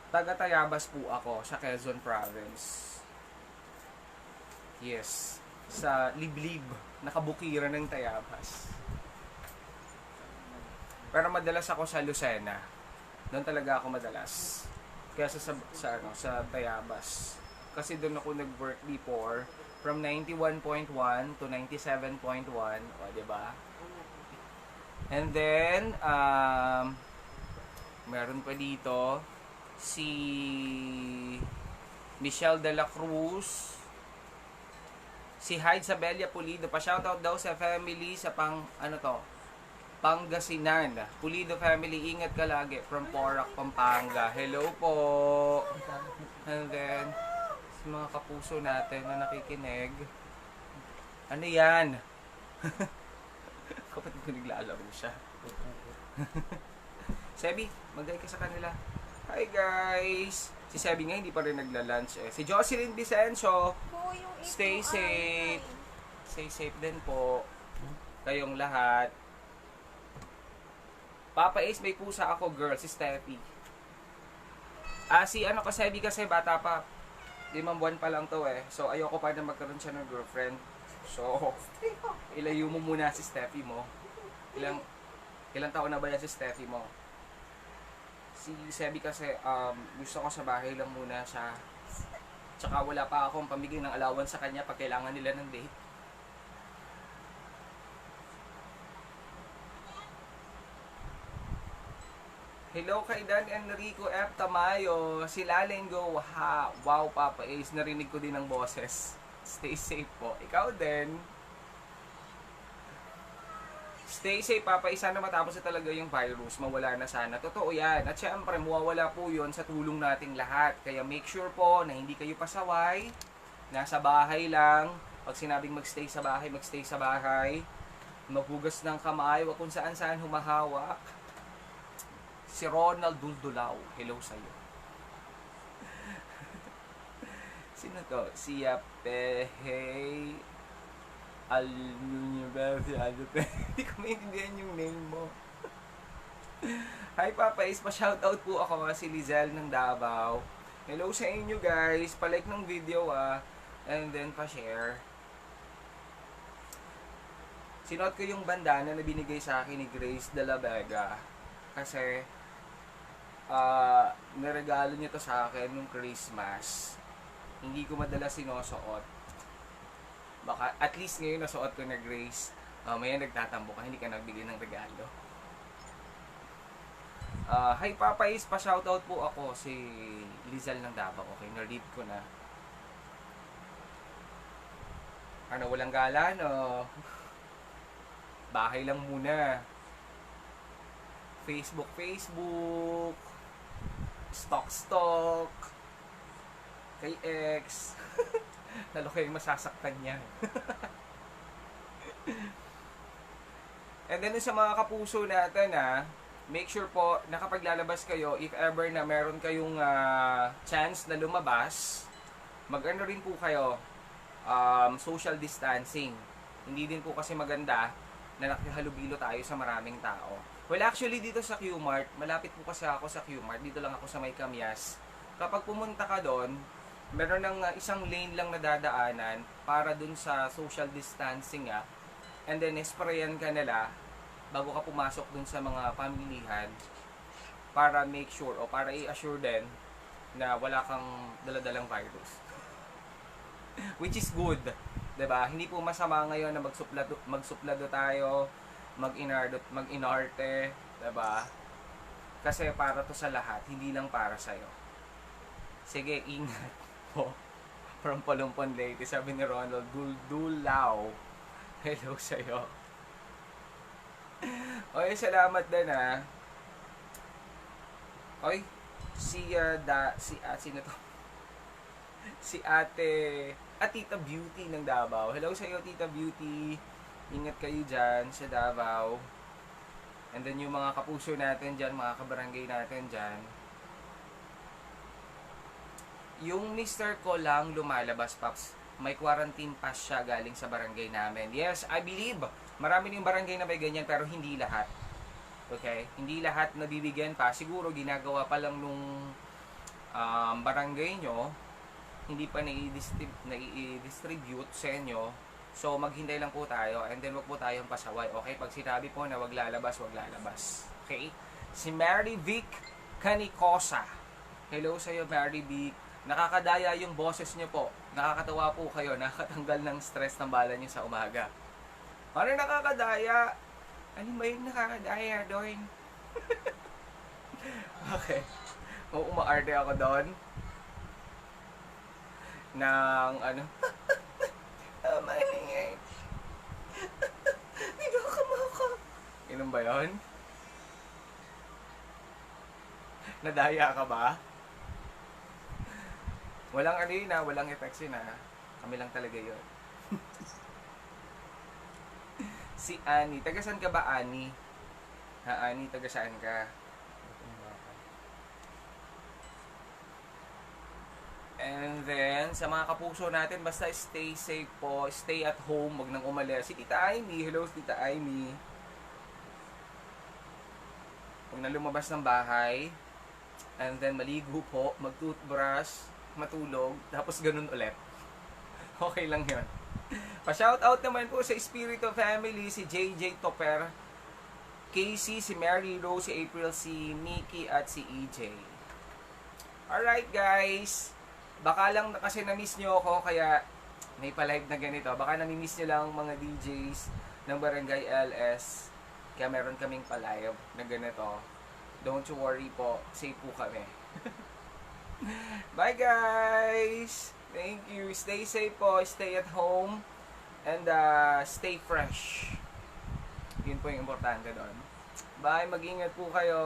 Taga Tayabas po ako sa Quezon Province. Yes. Sa Liblib. Nakabukiran ng Tayabas. Pero madalas ako sa Lucena. Doon talaga ako madalas. Kaysa sa Tayabas. Kasi doon ako nag-work before from 91.1 to 97.1, o diba? And then meron pa dito si Michelle de la Cruz, si Hyde Sabelia Pulido, pa-shoutout daw sa family sa Pangasinan. Pulido family, ingat ka lagi from Porac, Pampanga. Hello po. And then sa mga kapuso natin na nakikinig. Ano yan? Kapatid ko naglalaro siya. Sebi, mag-hi ka sa kanila. Hi guys! Si Sebi nga hindi pa rin nagla-lunch Si Jocelyn Vicencio, stay safe. Stay safe din po. Kayong lahat. Papa Ace, may pusa ako girl, si Steffi. Si Sebi kasi bata pa. 5 buwan pa lang to So, ayoko pa na magkaroon siya ng girlfriend. So, ilayo mo muna si Steffi mo. Ilang taon na ba yan si Steffi mo? Si Sebi kasi, gusto ko sa bahay lang muna siya. Tsaka wala pa akong pamigay ng allowance sa kanya pag kailangan nila ng date. Hello kay Dan Enrico F. Tamayo. Si Lalengo, ha. Wow, Papa Ace. Narinig ko din ang boses. Stay safe po. Ikaw din. Stay safe, Papa Ace. Sana matapos na talaga yung virus. Mawala na sana. Totoo yan. At syempre, mawawala po yun sa tulong nating lahat. Kaya make sure po na hindi kayo pasaway. Nasa bahay lang. Pag sinabing magstay sa bahay, magstay sa bahay. Maghugas ng kamay. Huwag kung saan-saan humahawak. Si Ronald Duldulaw. Hello sa'yo. Sino to? Si Pehey Hindi ko maintindihan yung name mo. Hi Papa Is, pa-shoutout po ako si Lizelle ng Davao. Hello sa inyo guys. Pa-like ng video and then pa-share. Sinuot ko yung bandana na binigay sa akin ni Grace de la Vega. Kasi niregalo niya to sa akin nung Christmas. Hindi ko madalas sinusuot. Baka at least ngayon nasuot ko na Grace. Maya nagtatambo ka, hindi ka nagbigay ng regalo. Hi Papa Is, pa-shoutout po ako si Lizal ng Davao. Okay, na-read ko na. Ano, walang gala, no? Bahay lang muna. Facebook, stock, kay ex. Lalo kayong masasaktan niya. And then sa mga kapuso natin make sure po na kapag lalabas kayo, if ever na meron kayong chance na lumabas, mag-ano rin po kayo, social distancing. Hindi din po kasi maganda na nakihalubilo tayo sa maraming tao. Well, actually dito sa Q-Mart, malapit po kasi ako sa Q-Mart, dito lang ako sa May Kamyas. Kapag pumunta ka doon, meron ng isang lane lang na dadaanan para dun sa social distancing and then sprayan ka nila bago ka pumasok dun sa mga pamilihan para make sure o para i-assure din na wala kang daladalang virus. Which is good, 'di ba? Hindi po masama ngayon na magsuplado tayo, mag-inarte, 'di ba? Kasi para to sa lahat, hindi lang para sa iyo. Sige, ingat po. From Palumpon Lady, sabi ni Ronald Duldulaw. Hello sa'yo. Oy, salamat din Oy, sino to? Si Tita Beauty ng Davao. Hello sa'yo, Tita Beauty. Ingat kayo dyan sa Davao. And then yung mga kapuso natin dyan, mga kabarangay natin dyan. Yung Mr. ko lang lumalabas, Paps. May quarantine pass siya galing sa barangay namin. Yes, I believe. Marami yung barangay na may ganyan, pero hindi lahat. Okay? Hindi lahat nabibigyan pa. Siguro ginagawa pa lang nung barangay nyo. Hindi pa nai-distribute sa inyo. So, maghintay lang po tayo. And then, wag po tayong pasaway. Okay? Pag sinabi po na wag lalabas, wag lalabas. Okay? Si Mary Vic Canicosa. Hello sa'yo, Mary Vic. Nakakadaya yung boses niyo po. Nakakatawa po kayo. Nakakatanggal ng stress ng bala niyo sa umaga. Ano nakakadaya? Ano ba yung nakakadaya doon? Okay. O umaarte ako doon. Nang ano? Maningay. Nagkakamaka. Inom ba yun? Nadaya ka ba? Walang ano yun walang effects yun Kami lang talaga yun. Si Annie. Taga saan ka ba, Annie? Annie, taga saan ka? And then, sa mga kapuso natin, basta stay safe po. Stay at home. Huwag nang umalis. Si Tita Amy. Hello, Tita Amy. Huwag na lumabas ng bahay. And then, maligo po. Mag-toothbrush. Matulog. Tapos, ganun ulit. Okay lang yun. Pa-shoutout naman po sa Espiritu Family, si JJ Toper. Casey, si Mary Rose, si April, si Nikki, at si EJ. Alright guys, baka lang kasi na-miss nyo ako kaya may pa-live na ganito. Baka nami-miss nyo lang mga DJs ng Barangay LS. Kaya meron kaming pa-live na ganito. Don't you worry po, safe po kami. Bye guys! Thank you. Stay safe po, stay at home, and stay fresh. Yun po yung importante doon. Bye, mag-ingat po kayo.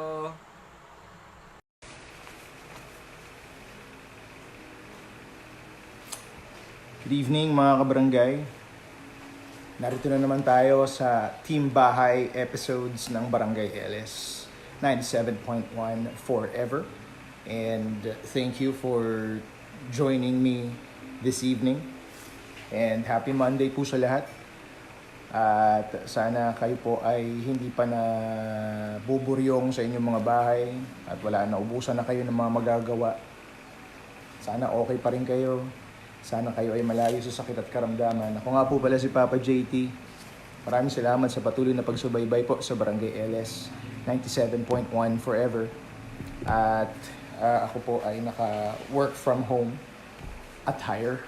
Good evening mga kabarangay. Narito na naman tayo sa Team Bahay episodes ng Barangay LS 97.1 Forever. And thank you for joining me this evening. And happy Monday po sa lahat. At sana kayo po ay hindi pa na buburyong sa inyong mga bahay at wala na, ubusan na kayo ng mga magagawa. Sana okay pa rin kayo. Sana kayo ay malayo sa sakit at karamdaman. Ako nga po pala si Papa JT. Maraming salamat sa patuloy na pagsubaybay po sa Barangay LS 97.1 Forever. At ako po ay naka-work from home attire.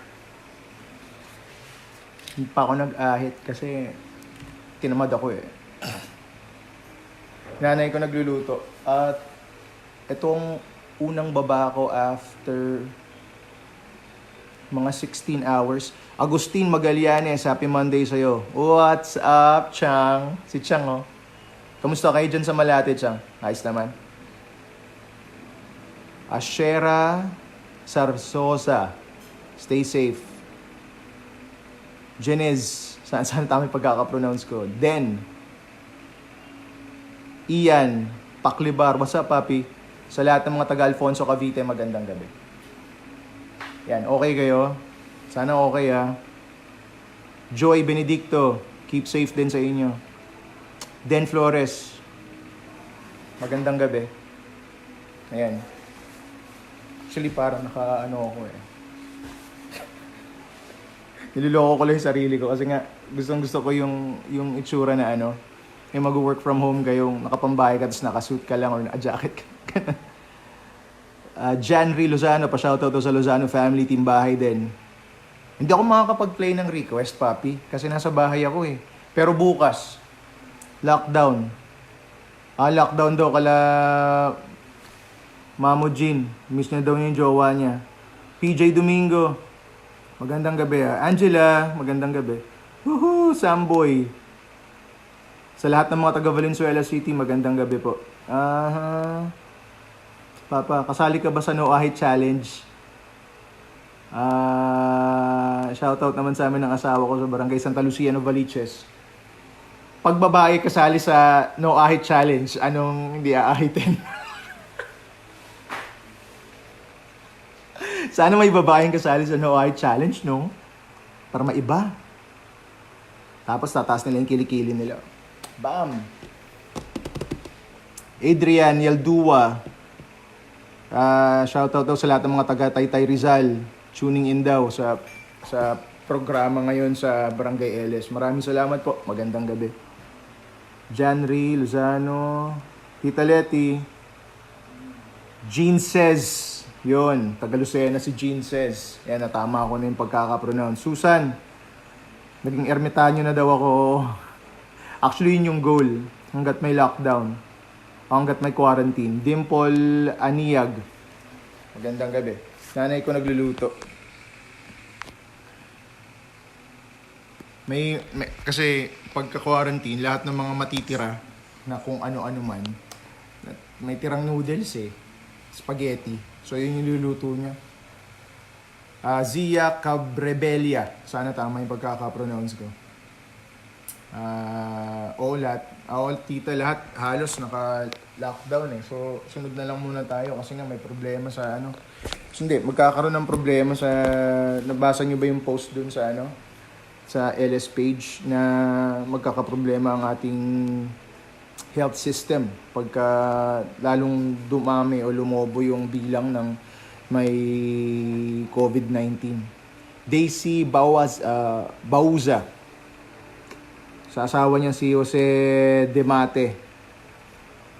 Hindi pa ako nag-ahit kasi tinamad ako eh. Nanay ko nagluluto. At itong unang baba ko after mga 16 hours. Agustin Magallanes, happy Monday sa'yo. What's up, Chang? Si Chang, oh. Kamusta kayo dyan sa Malate, Chang? Ayos naman. Ashera Sarsosa, stay safe. Jenez, saan tama pagkaka-pronounce ko. Den. Ian, Paklibar, what's up, papi? Sa lahat ng mga taga-Alfonso Cavite, magandang gabi. Yan, okay kayo? Sana okay Joy Benedicto, keep safe din sa inyo. Den Flores, magandang gabi. Ayan. Actually, parang naka-ano ako eh. Nililoko ko lang yung sarili ko kasi nga gustong-gusto ko yung itsura na ano, yung mag-work from home kayong nakapambahay ka tapos nakasuit ka lang or naka-jacket ka. Janry Lozano, pa-shoutout to sa Lozano family, team bahay din. Hindi ako makakapag-play ng request, papi, kasi nasa bahay ako eh. Pero bukas, lockdown. Lockdown daw kala Mamo Jean. Miss niya daw yung jowa niya. PJ Domingo, magandang gabi Angela, magandang gabi. Woohoo, Samboy. Sa lahat ng mga taga Valenzuela City, magandang gabi po. Papa, kasali ka ba sa No Ahit Challenge? Shoutout naman sa amin ng asawa ko sa Barangay Santa Lucia, Novaliches. Pag babae kasali sa No Ahit Challenge, anong hindi aahitin? Sana may babaeng kasali sa No Ahit Challenge, no? Para maiba. Tapos tataas nila yung kilikili nila. Bam! Adrian Yaldua. Shoutout daw sa lahat ng mga taga Taytay Rizal. Tuning in daw sa programa ngayon sa Barangay LS. Maraming salamat po. Magandang gabi. Janry Lozano, Tita Leti, Jean Says. Yun, taga Lucena si Jean Says. Yan, natama ako na yung pagkakapronounce. Susan, naging ermitanyo na daw ako. Actually, yun yung goal. Hanggat may lockdown. Hanggat may quarantine. Dimple Aniyag. Magandang gabi. Nanay ko nagluluto. Kasi pagka-quarantine, lahat ng mga matitira na kung ano-ano man, may tirang noodles eh. Spaghetti. So yun yung luluto niya. Zia Cabrebelia. Sana tama yung pagkaka-pronounce ko. Tita, lahat halos naka-lockdown eh. So, sunod na lang muna tayo kasi nga may problema sa ano. So, hindi, magkakaroon ng problema sa, nabasa nyo ba yung post dun sa ano? Sa LS page na magkakaproblema ang ating health system pagka lalong dumami o lumobo yung bilang ng may COVID-19. Daisy Bauza. Sa asawa niya si Jose Demate.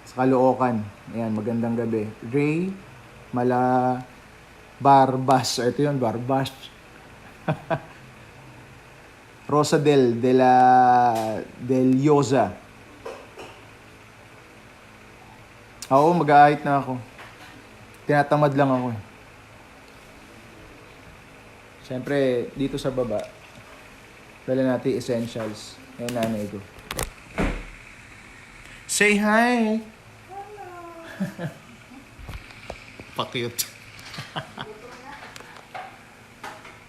sa Caloocan. Ayan, magandang gabi. Ray Mala Barbas. Ito yun, Barbas. Rosa Del Yoza. Oo, mag-aahit na ako. Tinatamad lang ako eh. Siyempre, dito sa baba, dala natin essentials. Ayan, nanay ko. Say hi! Pa-cute.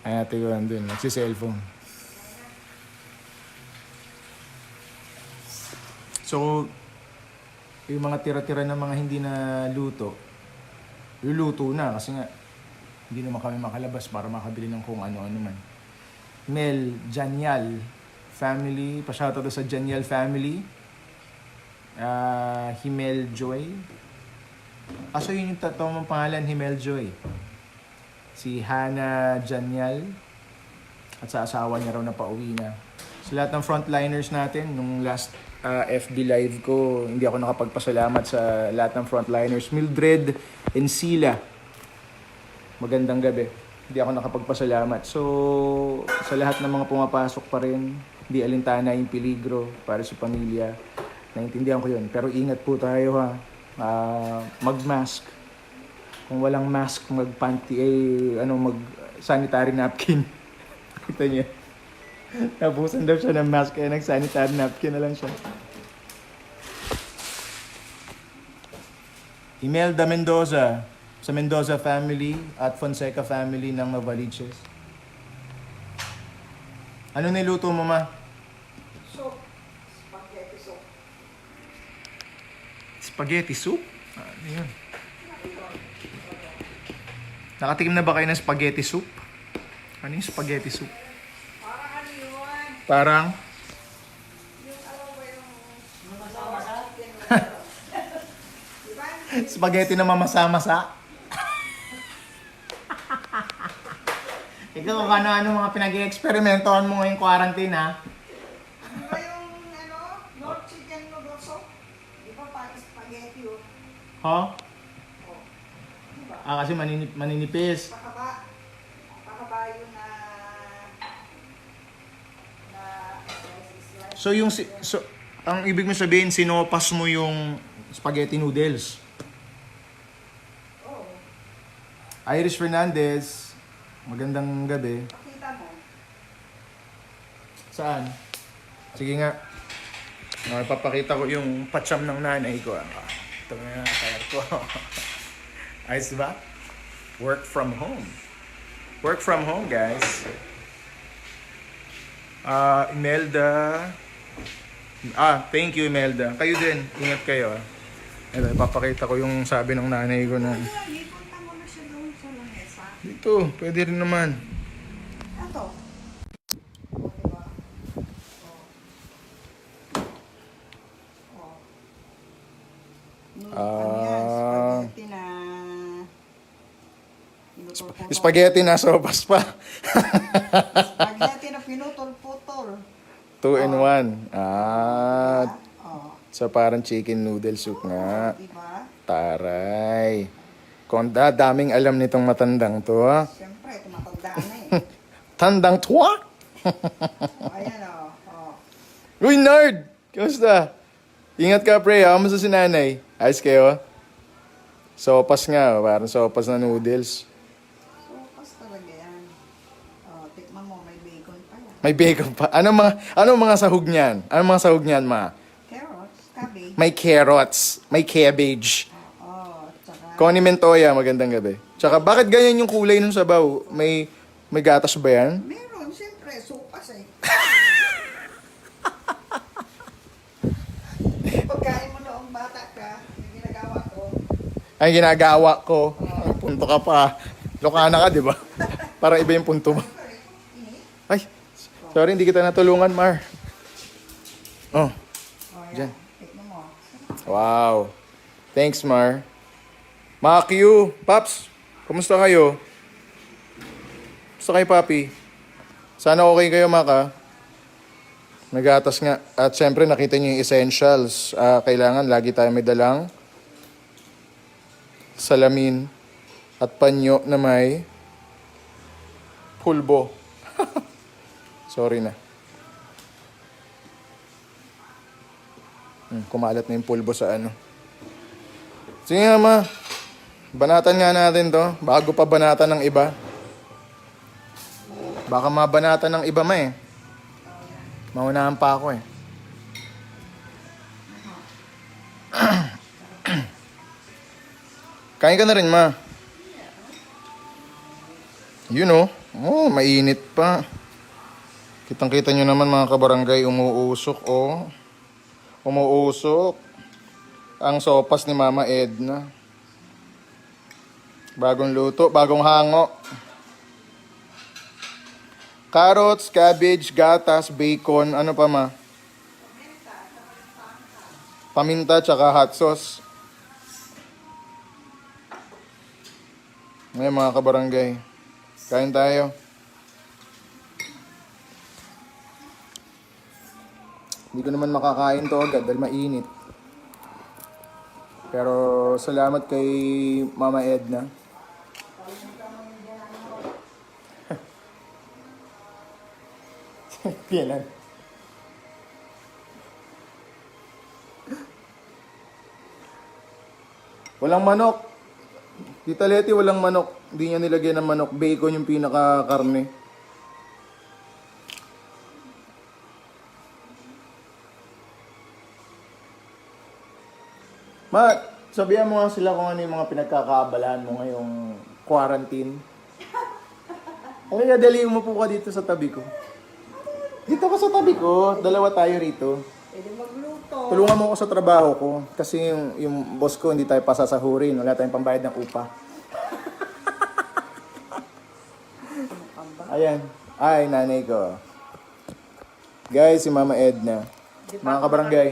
Ay, ate ko nandun. Nagsi-cellphone. So, yung mga tira-tira ng mga hindi na luto, luluto na kasi nga hindi naman kami makalabas para makabili ng kung ano-ano man. Mel Janial family, pa-shoutout sa Janial family. Himel Joy. So yun yung tatlong pangalan, Himel Joy. Si Hannah Janial at sa asawa niya raw na pauwi na. Sa lahat ng frontliners natin, nung last FB live ko, hindi ako nakapagpasalamat sa lahat ng frontliners. Mildred Encila, magandang gabi. Hindi ako nakapagpasalamat. So, sa lahat ng mga pumapasok pa rin, hindi alintana yung peligro para sa pamilya. Naintindihan ko yun. Pero ingat po tayo ha. Mag-mask. Kung walang mask, mag-sanitary napkin. Kita niya. Nabusan daw siya ng mask kaya nag-sanitary napkin na lang siya. Imelda Mendoza sa Mendoza family at Fonseca family ng Novaliches. Ano niluto mo, ma? Soup. Spaghetti soup. Spaghetti soup? Ano yun? Nakatikim na ba kayo ng spaghetti soup? Ano yung spaghetti soup? Parang ano yun? Parang? Yung ano ba yung... Spaghetti na mamasa-masa? Ikaw kung ano-ano mga pinag-i-experimentohan mo ngayong quarantine, ha? Di ba yung ano? North chicken noodle soup? Di ba parang spaghetti yun? Huh? Kasi maninipis. Pakaba yun na... So ang ibig mo sabihin, sinopas mo yung spaghetti noodles. Oh, Iris Fernandez, magandang gabi. pakita mo. Saan? Sige nga. Ipapakita ko yung patsyam ng nanay ko. Ito nga, kaya ko. Ayos ba? Work from home. Work from home, guys. Imelda. Thank you, Imelda. Kayo din. Ingat kayo. Ito, ipapakita ko yung sabi ng nanay ko na Ipunta mo na siya doon sa lamesa. dito, pwede rin naman. Ito. Spaghetti na... pinutol-putol. Spaghetti na sopas pa. Spaghetti na pinutol-putol. 2 in 1. Oh, So parang chicken noodle soup nga. diba? Taray. Daming alam nitong matandang to, ha? Siyempre, tumatandaan na Tandang twa? Ayan o. Oh. Uy, nerd! Kamusta? Ingat ka, pre, ha? Kamusta si nanay? Ayos kayo? Sopas nga, parang sopas na noodles. Sopas talaga yan. Oh, tikman mo, may bacon pa yan. May bacon pa. Anong mga sahog niyan? Anong mga sahog niyan, ma? Carrots, cabbage. May carrots. May cabbage. Oh, tsaka... Connie Mentoya, magandang gabi. Tsaka, bakit ganyan yung kulay ng sabaw? May gatas ba yan? Meron, siyempre, sopas eh. Pagkain mo noong bata ka, yung ginagawa ko, Ay, ginagawa ko. Punto ka pa. Lokana ka, di ba? Para iba yung punto mo. Ay, sorry, hindi kita natulungan, Mar. Oh, oh yan, Diyan. tikman mo. wow. Thanks, Mar. Mga Q, Paps, kumusta kayo? Kumusta kayo, Papi? Sana okay kayo, Maka. Nagatas nga. At syempre, nakita niyo yung essentials. Kailangan lagi tayo may dalang salamin at panyo na may pulbo. Sorry na. Kumalat na yung pulbo sa ano. Sige nga ma, banatan nga natin to bago pa banatan ng iba. Baka mabanatan ng iba ma eh. Maunahan pa ako eh. Kain ka na rin ma. You know, oh, mainit pa. Kitang-kita nyo naman mga kabarangay, umuusok oh. Umuusok ang sopas ni Mama Edna. Bagong luto, bagong hango. Carrots, cabbage, gatas, bacon, ano pa ma? Paminta, tsaka hot sauce. Ngayon mga kabarangay, kain tayo. Hindi ko naman makakain to agad dahil mainit. Pero salamat kay Mama Edna. Pialan. Walang manok. Tita Leti, walang manok. Hindi niya nilagyan ng manok. Bacon yung pinaka-karne. Ma, sabihan mo nga sila kung ano yung mga pinagkakaabalahan mo ngayong quarantine. Ay, dali mo po ka dito sa tabi ko. Dito ka sa tabi ko. Dalawa tayo rito. Pwede magluto. Tulungan mo ako sa trabaho ko. Kasi yung boss ko hindi tayo pasasahurin. Wala tayong pambayad ng upa. Ayan. Ay, nanay ko. Guys, si Mama Edna. Mga kabarangay.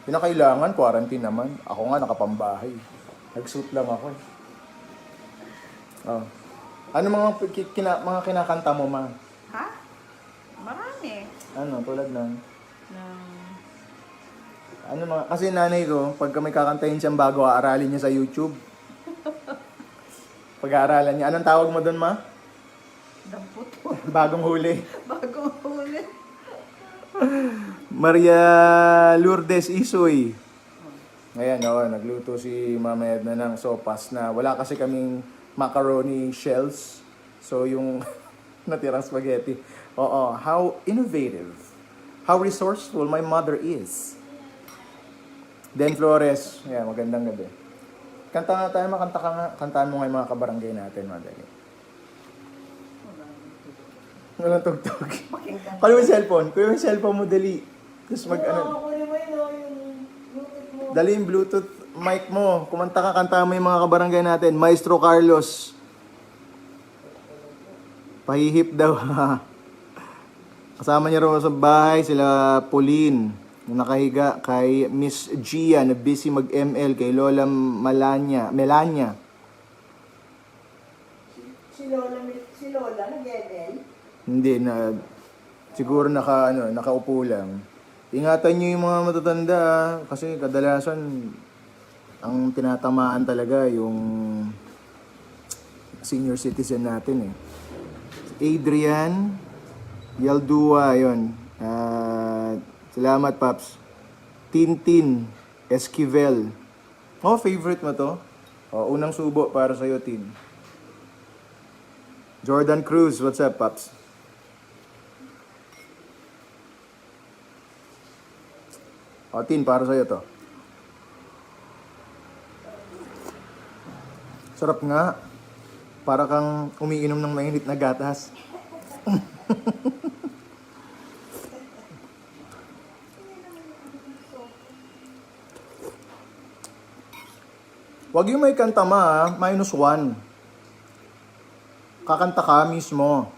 Pinakailangan, quarantine naman. Ako nga nakapambahay. Nag-suit lang ako eh. Oh. Ano mga kinakanta mo, ma? Ha? Marami. Ano, tulad ng... Ano mga... Kasi nanay ko, pagka may kakantahin siyang bago, aaralin niya sa YouTube. Pag-aaralan niya. Anong tawag mo doon, ma? Dampot. Bagong huli. Bagong huli. Maria Lourdes Isoy. Ngayon, nagluto si Mama Edna ng sopas na wala kasi kaming macaroni shells. So, yung natirang spaghetti. Oo, how innovative. How resourceful my mother is. Den Flores. Yeah, magandang gabi. Kanta nga tayo, makanta ka nga. Kantaan mo nga yung mga kabarangay natin, madali. Walang tugtog. Kunin mo yung cellphone. Kunin mo yung cellphone mo, dali. Tapos ano. Kunin mo yung Bluetooth mo. Dali yung Bluetooth mic mo. Kumanta ka, kanta mo yung mga kabarangay natin. Maestro Carlos. Pahihip daw. Kasama niya rin sa bahay sila Pauline. Na nakahiga kay Miss Gia na busy mag-ML kay Lola Melania. Si Lola nag-ML. Hindi na siguro nakaupo lang. Ingatan niyo yung mga matatanda kasi kadalasan ang tinatamaan talaga yung senior citizen natin eh. Adrian Yaldua, yun. Salamat, Paps. Tintin Esquivel. Oh, favorite mo to? Oh, unang subo para sa'yo, Tin. Jordan Cruz, what's up, Paps? O, Tin, para sa'yo to. Sarap nga. Para kang umiinom ng mainit na gatas. Wag yung may kanta -1. Kakanta ka mismo.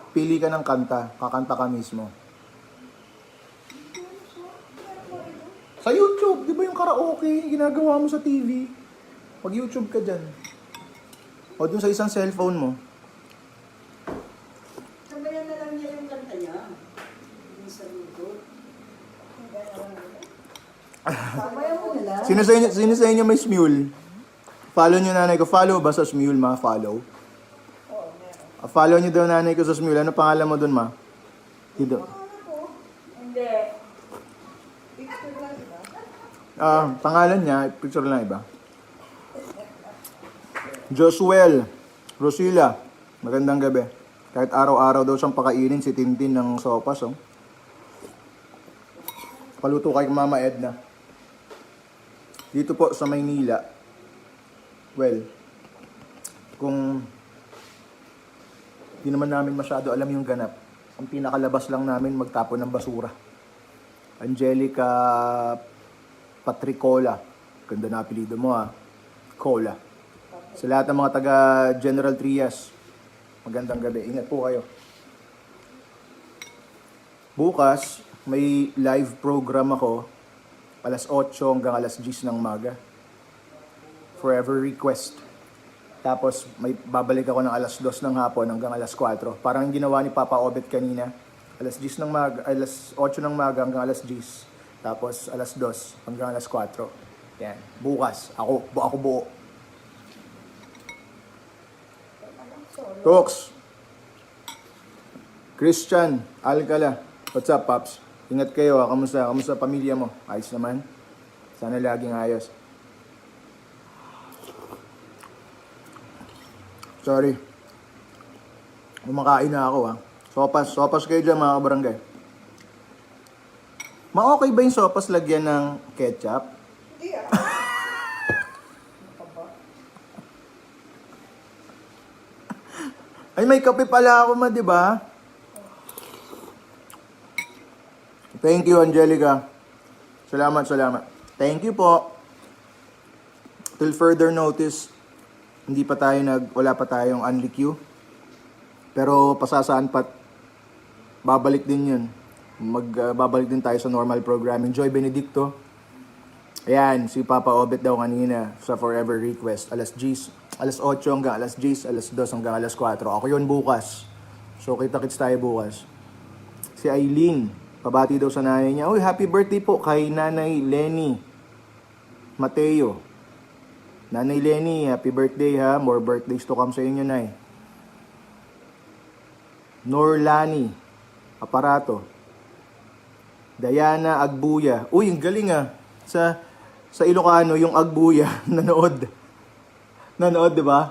Pili ka ng kanta. Kakanta ka mismo. Sa YouTube, di ba yung karaoke, ginagawa mo sa TV? Mag-YouTube ka dyan. O dun sa isang cellphone mo. Sabayan na lang niya yung kanta niya. Hindi sa Bluetooth. Sabayan mo na lang. Sino sa inyo may smule? Follow nyo nanay ko. Follow ba sa Smule, ma? Follow. Oo, meron. Follow nyo daw nanay ko sa Smule. Ano pangalan mo dun, ma? Dito. Ano po? Hindi. Picture lang, diba? Pangalan niya, picture lang iba. Josuel Rosila, magandang gabi. Kahit araw-araw daw siyang pakainin si Tintin ng sopas, oh. Paluto kay Mama Edna. Dito po sa Maynila. Well, kung di naman namin masyado alam yung ganap, ang pinakalabas lang namin magtapon ng basura. Angelica Patricola. Ganda na apelido mo, ha. Cola. Sa lahat ng mga taga General Trias, magandang gabi. Ingat po kayo. Bukas, may live program ako alas 8 hanggang alas 10 ng maga. Forever Request. Tapos may babalik ako ng alas 2 ng hapon hanggang alas 4. Parang yung ginawa ni Papa Obet kanina. Alas 10 ng maga, alas 8 ng maga hanggang alas 10. Tapos alas 2 hanggang alas 4. Yan. Bukas, ako buo. Tox. Christian Alcala. What's up, Pops? Ingat kayo, ha? Kamusta? Kamusta pamilya mo? Ayos naman? Sana laging ayos. Sorry. Kumakain na ako, ha? Sopas kayo dyan, mga kabarangay. Ma-okay ba yung sopas lagyan ng ketchup? Hindi ah. Ay, may kape pala ako, ma, di ba? Thank you, Angelica. Salamat. Thank you po. Till further notice, wala pa tayong Unli Q. Pero pasasaan pat, babalik din yun. Babalik din tayo sa normal programming. Joy Benedicto. Ayan, si Papa Obet daw kanina sa Forever Request. Alas 8 hanggang alas 10, alas 2 hanggang alas 4. Ako yun bukas. So, kita-kits tayo bukas. Si Aileen. Pabati daw sa nanay niya. Uy, happy birthday po kay Nanay Lenny Mateo. Nanay Lenny, happy birthday, ha. More birthdays to come sa inyo, Nay. Norlani Aparato. Diana Agbuya. Uy, ang galing, ha. Sa Ilocano, yung Agbuya, nanood. Nanood, di ba?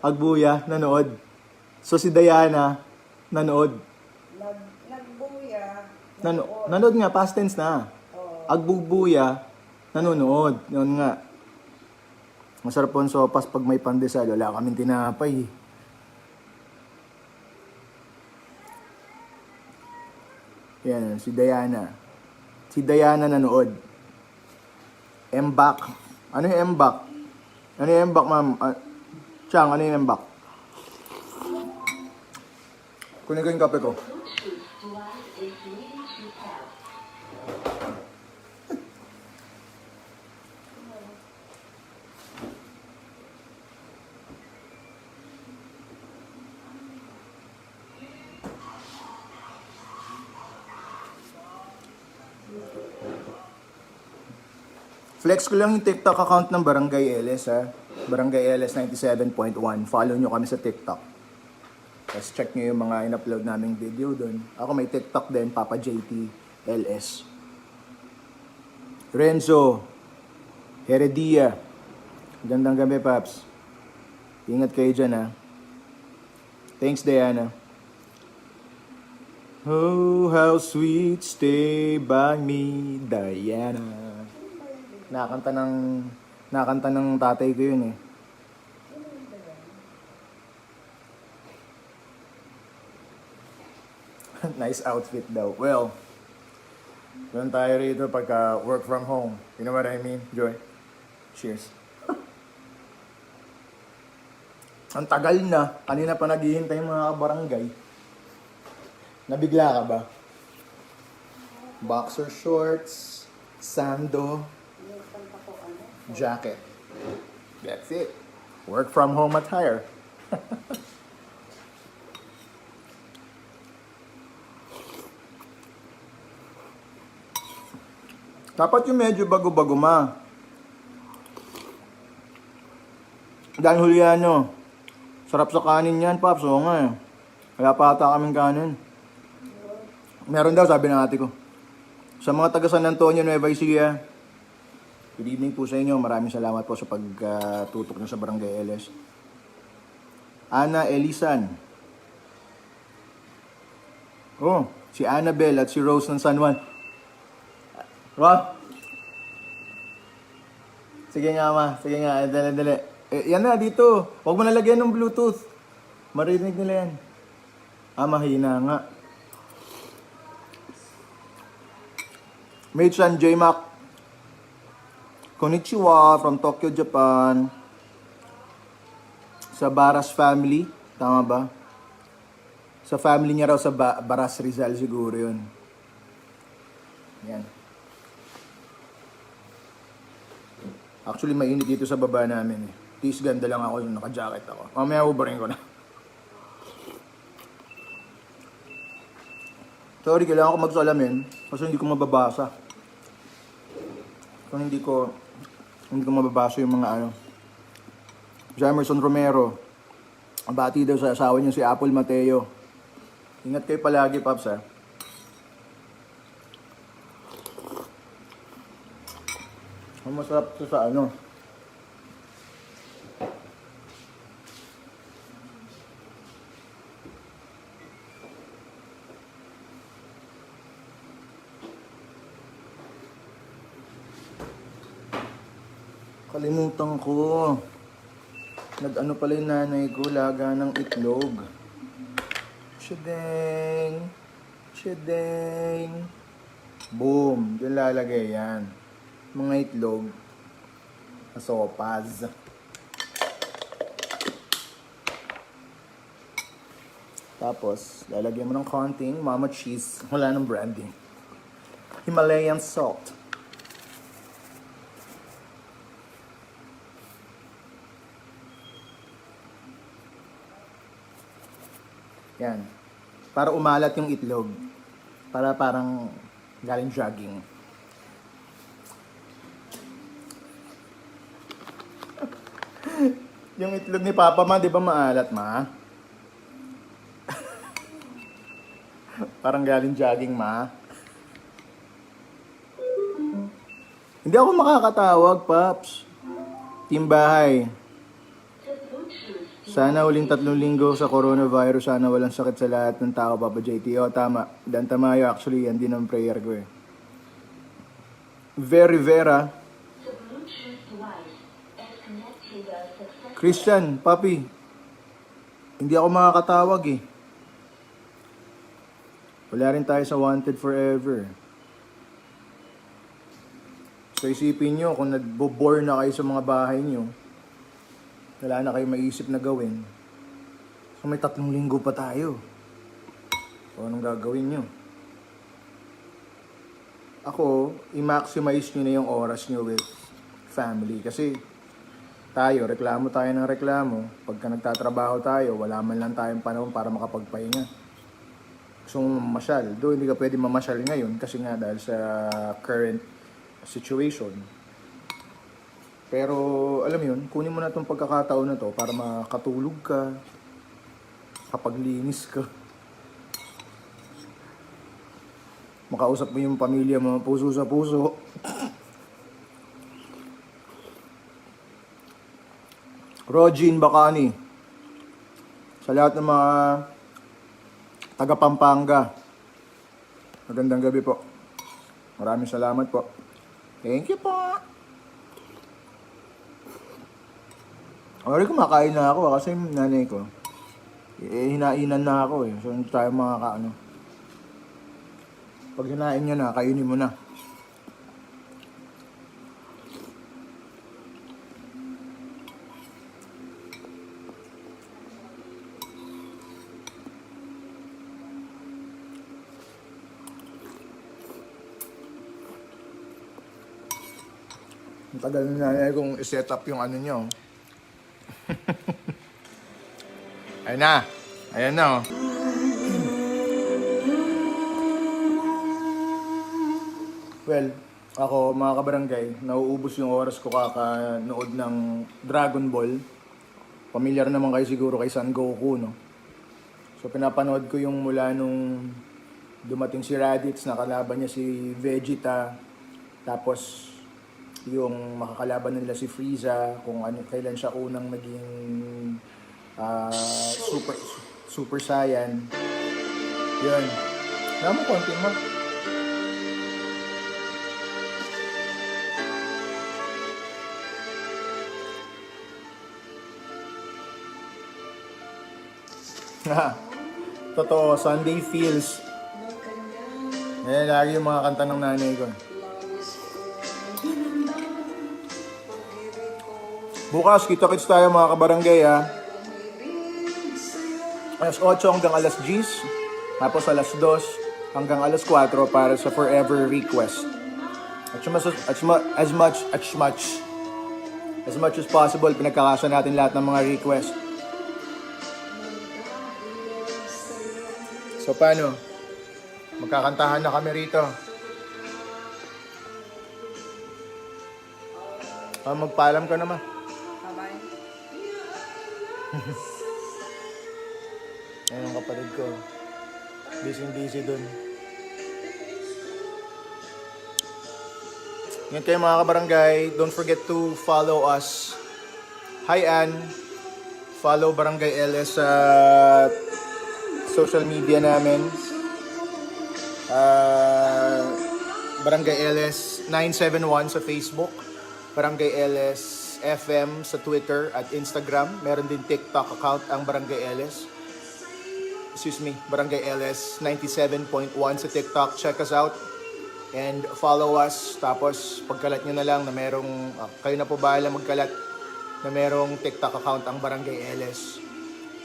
Agbuya, nanood. So, si Diana, nanood. Nagbuya. Nanood nga, past tense na. Agbubuya, nanonood. Yun nga. Masarap po ang sopas pag may pandesal. Wala kaming tinapay. Yan, si Diana. Si Diana nanood. Embak. Ano yung embak? Ano yung embak, ma'am? Chang, ano yung embak? Kunin ko yung kape ko. Flex ko lang yung TikTok account ng Barangay LS, ha. Barangay LS 97.1. Follow nyo kami sa TikTok. Tapos check nyo yung mga in-upload naming video doon. Ako may TikTok din, Papa JT LS. Renzo Heredia. Gandang gabi, Paps. Ingat kayo dyan, ha. Thanks, Diana. Oh, how sweet, stay by me, Diana. Nakanta ng tatay ko yun, eh. Nice outfit daw. Well, doon tayo rito pagka work from home. You know what I mean, Joy? Cheers. Ang tagal na. Kanina pa naghihintay yung mga barangay. Nabigla ka ba? Boxer shorts, sando, jacket. That's it. Work from home attire. Dapat yung medyo bago-bago, ma. Dan Juliano. Sarap sa kanin yan, Paps. Oo nga eh. Wala pa ata kaming kanin. Meron daw, sabi ng ate ko. Sa mga taga San Antonio, Nueva Ecija, good evening po sa inyo. Maraming salamat po sa pagtutok nyo sa Barangay LS. Ana Elisan. Oh, si Annabel at si Rose ng San Juan. Rob? Sige nga, ma. Sige nga. Dali. Yan na, dito. Huwag mo nalagyan ng Bluetooth. Marinig nila yan. Mahina nga. Mate-san J-Mac. Konnichiwa from Tokyo, Japan. Sa Baras family. Tama ba? Sa family niya raw sa Baras Rizal siguro yun. Yan. Actually, mainit dito sa baba namin eh. Tis ganda lang ako yung naka-jacket ako. Mamaya ubarin ko na. Sorry, kailangan ko magsalamin kasi hindi ko mababasa. Kung hindi ko mababasa yung mga ano. Jamerson Romero. Bati daw sa asawa niya si Apple Mateo. Ingat kayo palagi, Paps, ha. Ang masarap ito sa ano. Kalimutan ko. Nag-ano pala yung nanay ko, laga ng itlog. Shadeng. Boom. Diyan lalagay yan. Mga itlog. Sopas. Tapos, lalagyan mo ng konting mama cheese. Wala ng branding. Himalayan salt. Yan. Para umalat yung itlog. Para parang galing jogging. Yung itlog ni Papa Ma, di ba maalat, Ma? Parang galing jogging, Ma. Hindi ako makakatawag, Paps. Timbahay. Sana uling 3 linggo sa coronavirus. Sana walang sakit sa lahat ng tao, Papa JT. O, tama. Dan Tamayo, actually, yan din ang prayer ko eh. Very Vera. Christian, Papi. Hindi ako makakatawag eh. Wala rin tayo sa Wanted Forever. So isipin nyo, kung nagbo-bore na kayo sa mga bahay nyo, wala na kayo maisip na gawin. So may 3 linggo pa tayo. So anong gagawin nyo? Ako, i-maximize nyo na yung oras nyo with family. Kasi tayo, reklamo tayo ng reklamo. Pagka nagtatrabaho tayo, wala man lang tayong panahon para makapagpahinga. Gusto mo mamasyal. Doon hindi ka pwede mamasyal ngayon kasi nga dahil sa current situation. Pero, alam mo yun, kunin mo na itong pagkakataon na to para makatulog ka, kapaglinis ka, makausap mo yung pamilya mo, puso sa puso. Rogin Bacani, sa lahat ng mga taga Pampanga, magandang gabi po. Maraming salamat po. Thank you po. Already kumakain na ako kasi yung nanay ko, hinainan na ako eh. So hindi tayo makakaano. Pag hinain nyo na, kainin mo na. Ang tagal na nanay kung i-set up yung ano nyo. Ayan na. Ayan na oh. Well, ako mga kabarangay, nauubos yung oras ko kakanood ng Dragon Ball. Pamilyar naman kayo siguro kay Son Goku, no? So pinapanood ko yung mula nung dumating si Raditz, nakalaban niya si Vegeta, tapos yung makakalaban nila si Frieza, kung ano, kailan siya unang naging Super Saiyan. Yun. Alam mo, konti mo. Totoo, Sunday feels. Ayan, lagi yung mga kanta ng nanay ko. Bukas, kita-kits tayo mga kabarangay, ha. Alas 8 hanggang alas 10. Tapos alas 2 hanggang alas 4 para sa Forever Request. As much as possible, pinagkakasa natin lahat ng mga request. So paano? Magkakantahan na kami rito. Magpaalam ka naman. Bye-bye. Ayan ang kapatid ko. Busy dun. Yan kayo mga kabarangay. Don't forget to follow us. Hi Ann. Follow Barangay LS sa social media namin. Barangay LS 971 sa Facebook. Barangay LS FM sa Twitter at Instagram. Meron din TikTok account ang Barangay LS. Barangay LS 97.1 sa TikTok. Check us out and follow us. Tapos pagkalat nyo na lang na merong, kayo na po bahala magkalat na merong TikTok account ang Barangay LS.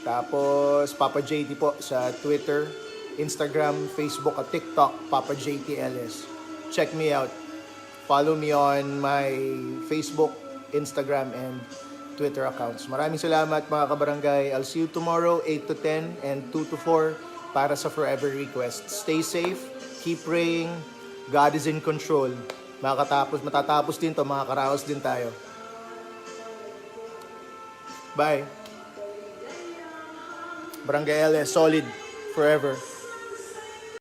Tapos Papa JT po sa Twitter, Instagram, Facebook at TikTok, Papa JT LS. Check me out. Follow me on my Facebook, Instagram, and Twitter accounts. Maraming salamat mga kabarangay. I'll see you tomorrow 8 to 10 and 2 to 4 para sa Forever Request. Stay safe, keep praying, God is in control. Matatapos din to, mga karaos din tayo. Bye. Barangay LS, solid forever.